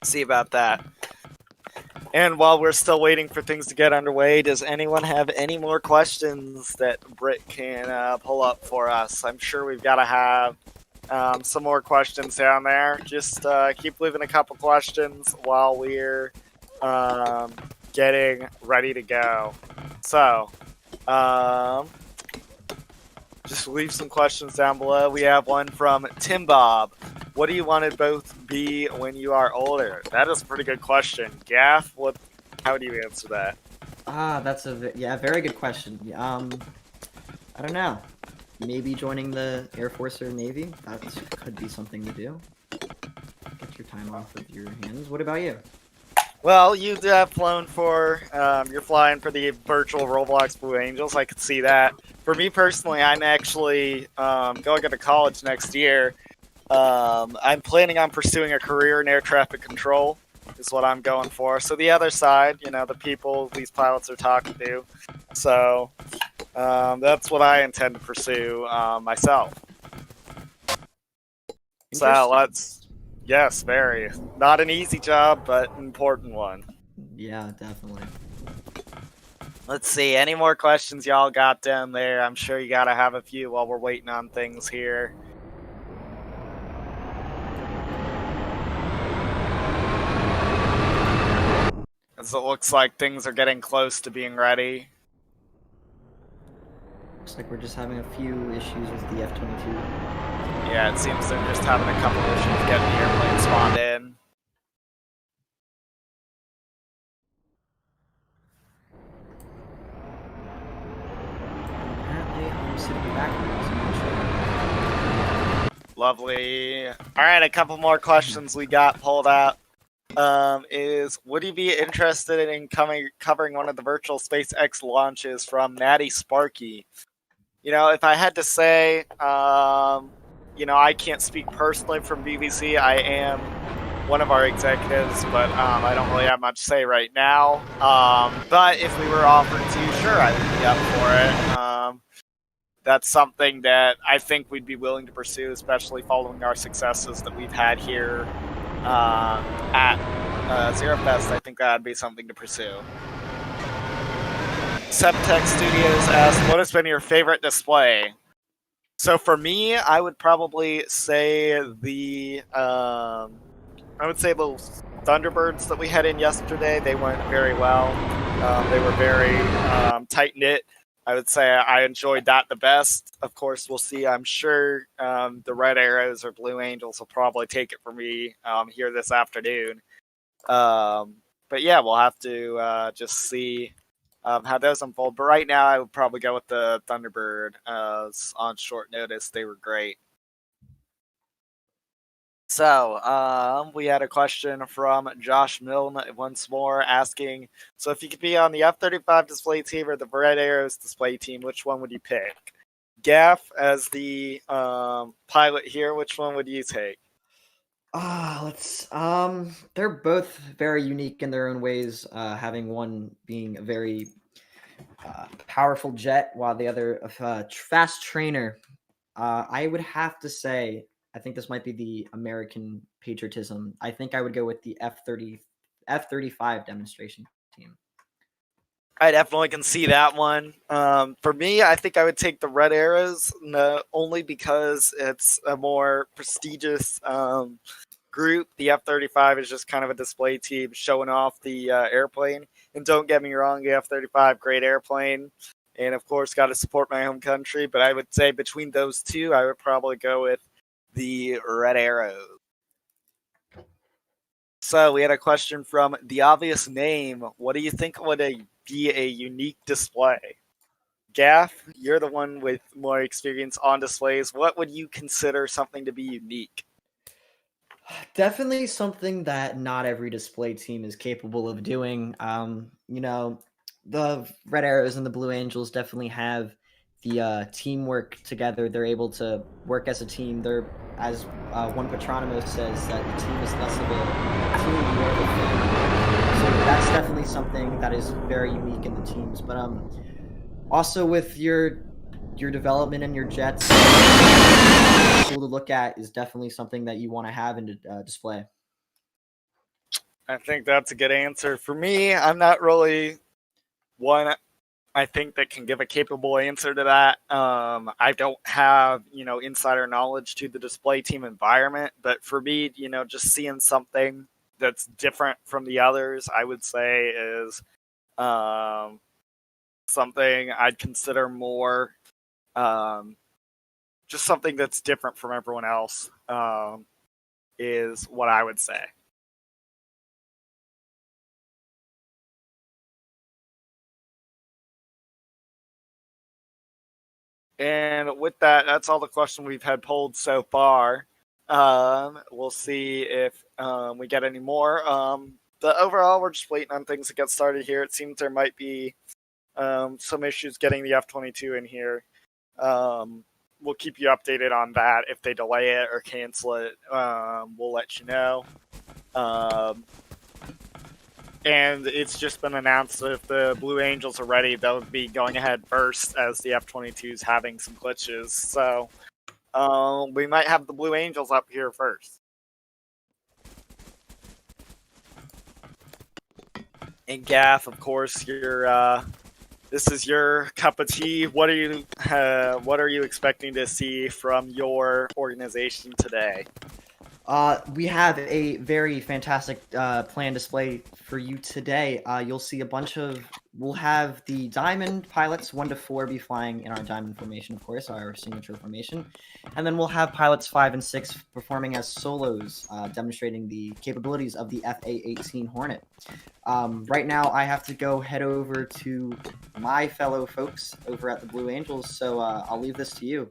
see about that. And while we're still waiting for things to get underway, does anyone have any more questions that Britt can pull up for us? I'm sure we've got to have some more questions down there. Just keep leaving a couple questions while we're getting ready to go. So, just leave some questions down below. We have one from Tim Bob. What do you want to both be when you are older? That is a pretty good question. Gaff, how do you answer that? That's a very good question. I don't know. Maybe joining the Air Force or Navy. That could be something to do. Get your time off with your hands. What about you? Well, you have flown for, you're flying for the virtual Roblox Blue Angels. I could see that. For me personally, I'm actually going into college next year. I'm planning on pursuing a career in air traffic control is what I'm going for. So the other side, you know, the people these pilots are talking to. So that's what I intend to pursue myself. So yes, very. Not an easy job, but an important one. Yeah, definitely. Let's see, any more questions y'all got down there? I'm sure you gotta have a few while we're waiting on things here. As it looks like things are getting close to being ready. Looks like we're just having a few issues with the F-22. Yeah, it seems they're just having a couple issues getting the airplane spawned in. Apparently, I'm sitting backwards. I'm not sure. Lovely. All right, a couple more questions we got pulled out. Is would you be interested in covering one of the virtual SpaceX launches from Maddie Sparky? if I had to say, I can't speak personally from BBC. I am one of our executives, but I don't really have much say right now. But if we were offered to, sure, I would be up for it. That's something that I think we'd be willing to pursue, especially following our successes that we've had here at Zerofest. I think that'd be something to pursue. Septech Studios asks, what has been your favorite display? So for me, I would probably say the Thunderbirds that we had in yesterday. They went very well. They were very tight-knit. I would say I enjoyed that the best. Of course, we'll see. I'm sure the Red Arrows or Blue Angels will probably take it from me here this afternoon. But yeah, we'll have to just see how those unfold. But right now, I would probably go with the Thunderbird on short notice. They were great. So, we had a question from Josh Milne once more asking, so if you could be on the F-35 display team or the Red Arrows display team, which one would you pick? Gaff, as the pilot here, which one would you take? They're both very unique in their own ways, having one being a very powerful jet while the other a fast trainer. I would have to say, I think this might be the American patriotism. I think I would go with the F-35 demonstration team. I definitely can see that one. For me, I think I would take the Red Arrows, only because it's a more prestigious group. The F-35 is just kind of a display team showing off the airplane. And don't get me wrong, the F-35, great airplane. And of course, got to support my home country. But I would say between those two, I would probably go with the Red Arrows. So we had a question from The Obvious Name. What do you think would be a unique display? Gaff, you're the one with more experience on displays. What would you consider something to be unique? Definitely something that not every display team is capable of doing. The Red Arrows and the Blue Angels definitely have the teamwork together. They're able to work as a team. They're, as one Patronymous says, that the team is less of a team, more of a family. So that's definitely something that is very unique in the teams. But also with your development and your jets, cool to look at is definitely something that you want to have in display. I think that's a good answer. For me, I'm not really one, I think, that can give a capable answer to that. I don't have, insider knowledge to the display team environment, but for me, just seeing something that's different from the others, I would say is something I'd consider more just something that's different from everyone else is what I would say. And with that, that's all the questions we've had pulled so far. We'll see if we get any more. But overall, we're just waiting on things to get started here. It seems there might be some issues getting the F-22 in here. We'll keep you updated on that. If they delay it or cancel it, we'll let you know. And it's just been announced that if the Blue Angels are ready, they'll be going ahead first, as the F-22 is having some glitches. So we might have the Blue Angels up here first. And Gaff, of course, this is your cup of tea. What are you expecting to see from your organization today? We have a very fantastic planned display for you today. You'll see we'll have the Diamond pilots 1 to 4 be flying in our Diamond formation, of course, our signature formation. And then we'll have pilots 5 and 6 performing as solos, demonstrating the capabilities of the FA-18 Hornet. Right now, I have to head over to my fellow folks over at the Blue Angels, so I'll leave this to you.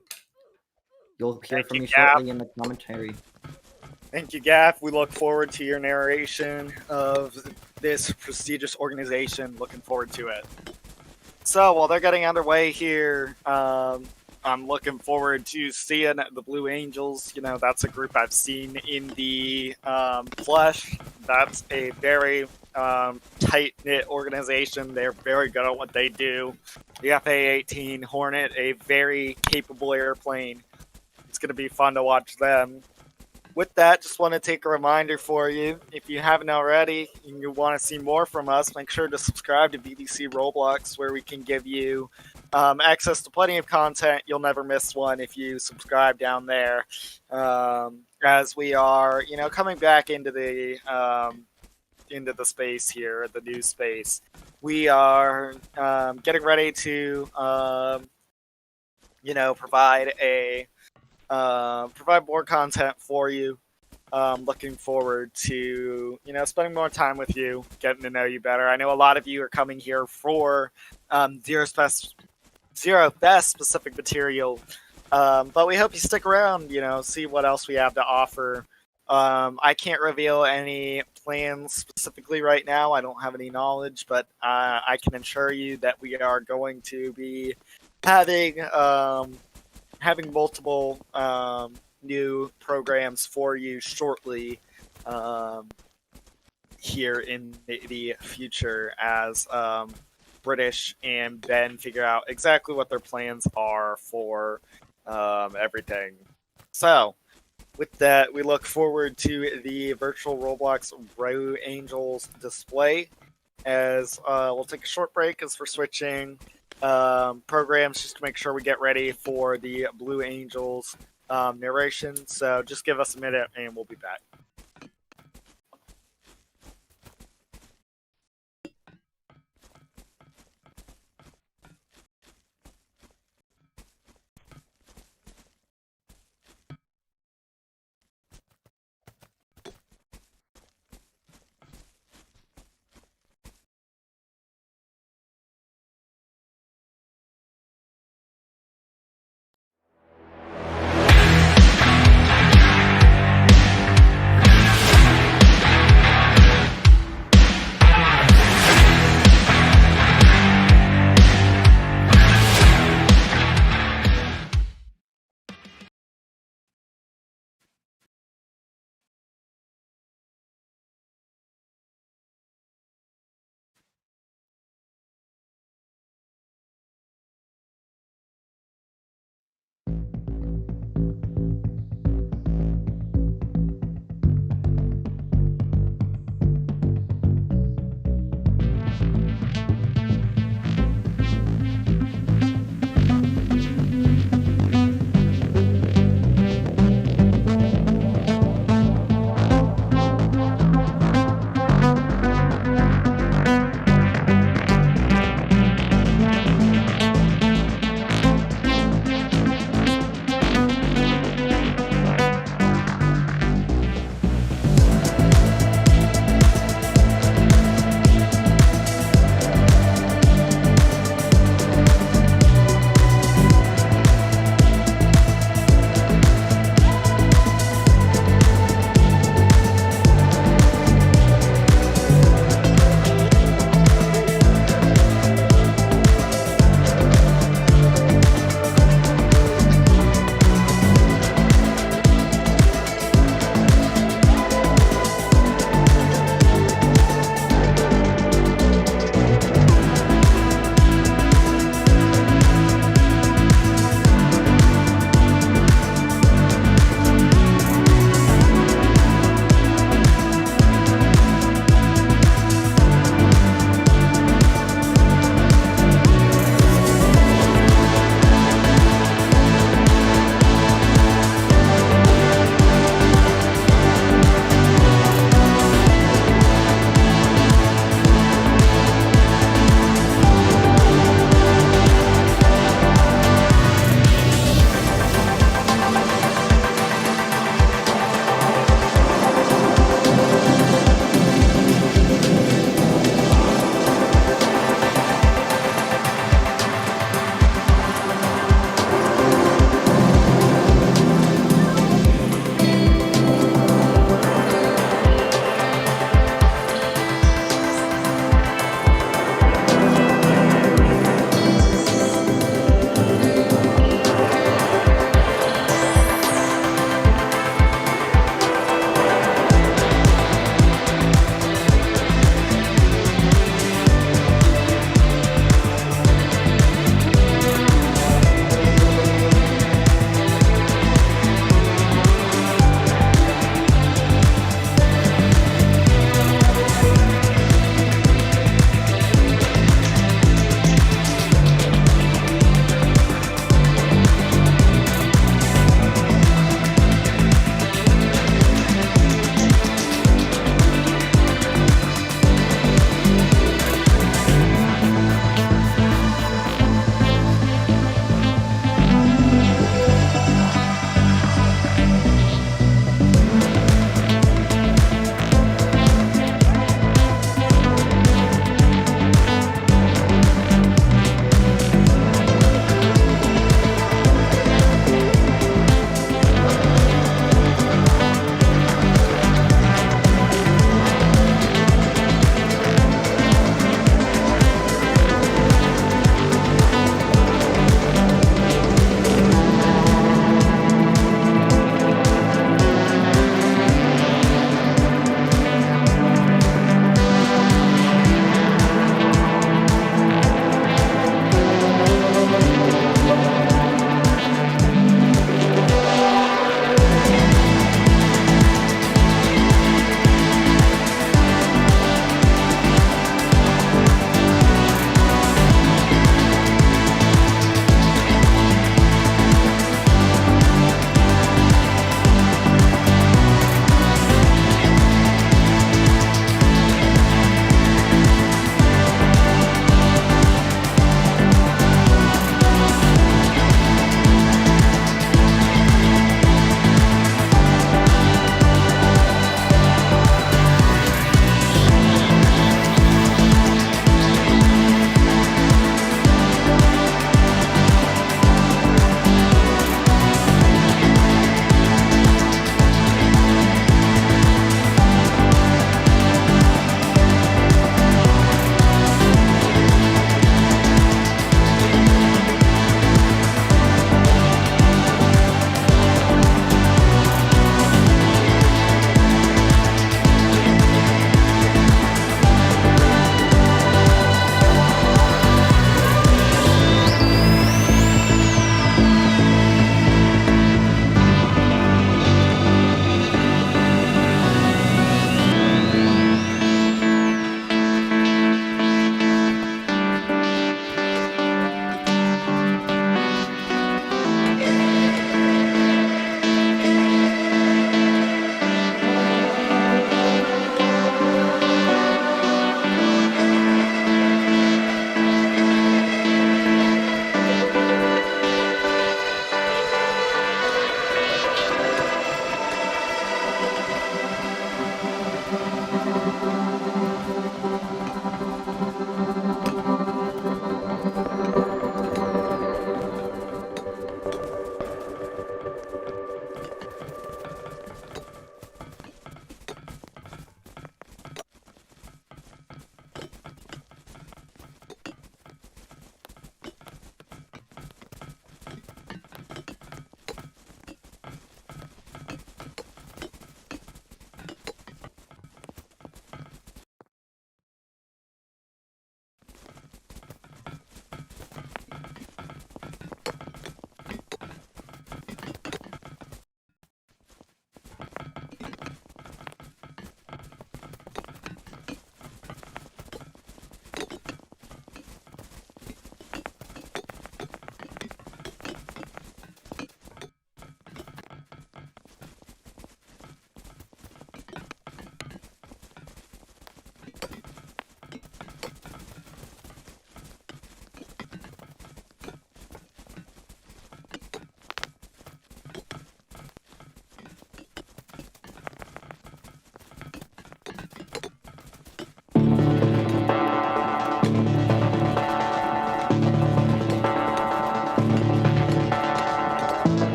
You'll hear from me shortly in the commentary. Thank you, Gaff. We look forward to your narration of this prestigious organization. Looking forward to it. So, while they're getting underway here, I'm looking forward to seeing the Blue Angels. You know, that's a group I've seen in the flesh. That's a very tight-knit organization. They're very good at what they do. The FA-18 Hornet, a very capable airplane. It's going to be fun to watch them. With that, just want to take a reminder for you. If you haven't already and you want to see more from us, make sure to subscribe to BBC Roblox, where we can give you access to plenty of content. You'll never miss one if you subscribe down there. As we are, you know, coming back into the space here, the new space, we are getting ready to, you know, provide more content for you. Looking forward to, you know, spending more time with you, getting to know you better. I know a lot of you are coming here for Zerofest specific material, but we hope you stick around, you know, see what else we have to offer. I can't reveal any plans specifically right now. I don't have any knowledge, but I can assure you that we are going to be having multiple new programs for you shortly here in the future, as British and Ben figure out exactly what their plans are for everything. So, with that, we look forward to the virtual Roblox Blue Angels display, as we'll take a short break as we're switching programs just to make sure we get ready for the Blue Angels narration. So just give us a minute and we'll be back.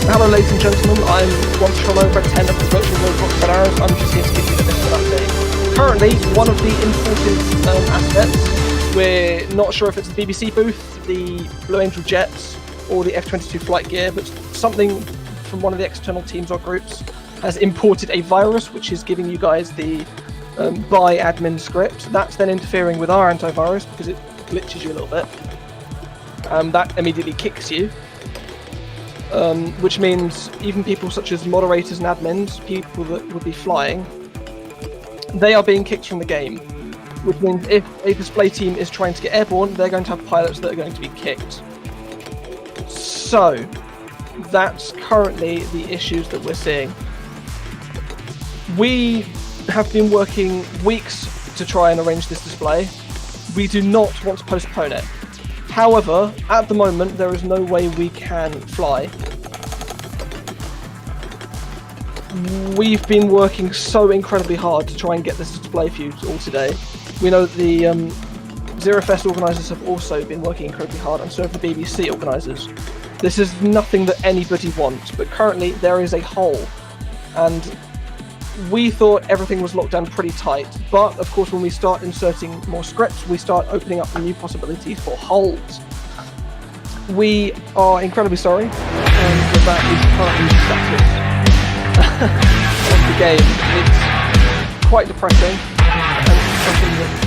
Hello ladies and gentlemen, I'm One over 10 of the Virtual Roblox Arrows. I'm just here to give you a bit of an update. Currently, one of the important assets, we're not sure if it's the BBC booth, the Blue Angel jets, or the F-22 flight gear, but something from one of the external teams or groups has imported a virus which is giving you guys the buy admin script. That's then interfering with our antivirus because it glitches you a little bit. That immediately kicks you. Which means even people such as moderators and admins, people that would be flying, they are being kicked from the game. Which means if a display team is trying to get airborne, they're going to have pilots that are going to be kicked. So, that's currently the issues that we're seeing. We have been working weeks to try and arrange this display. We do not want to postpone it. However, at the moment, there is no way we can fly. We've been working so incredibly hard to try and get this display for you all today. We know that the Zerofest organisers have also been working incredibly hard, and so have the BBC organisers. This is nothing that anybody wants, but currently there is a hole. And we thought everything was locked down pretty tight, but of course when we start inserting more scripts, we start opening up new possibilities for holes. We are incredibly sorry, and that is currently the status of the game. It's quite depressing, and something that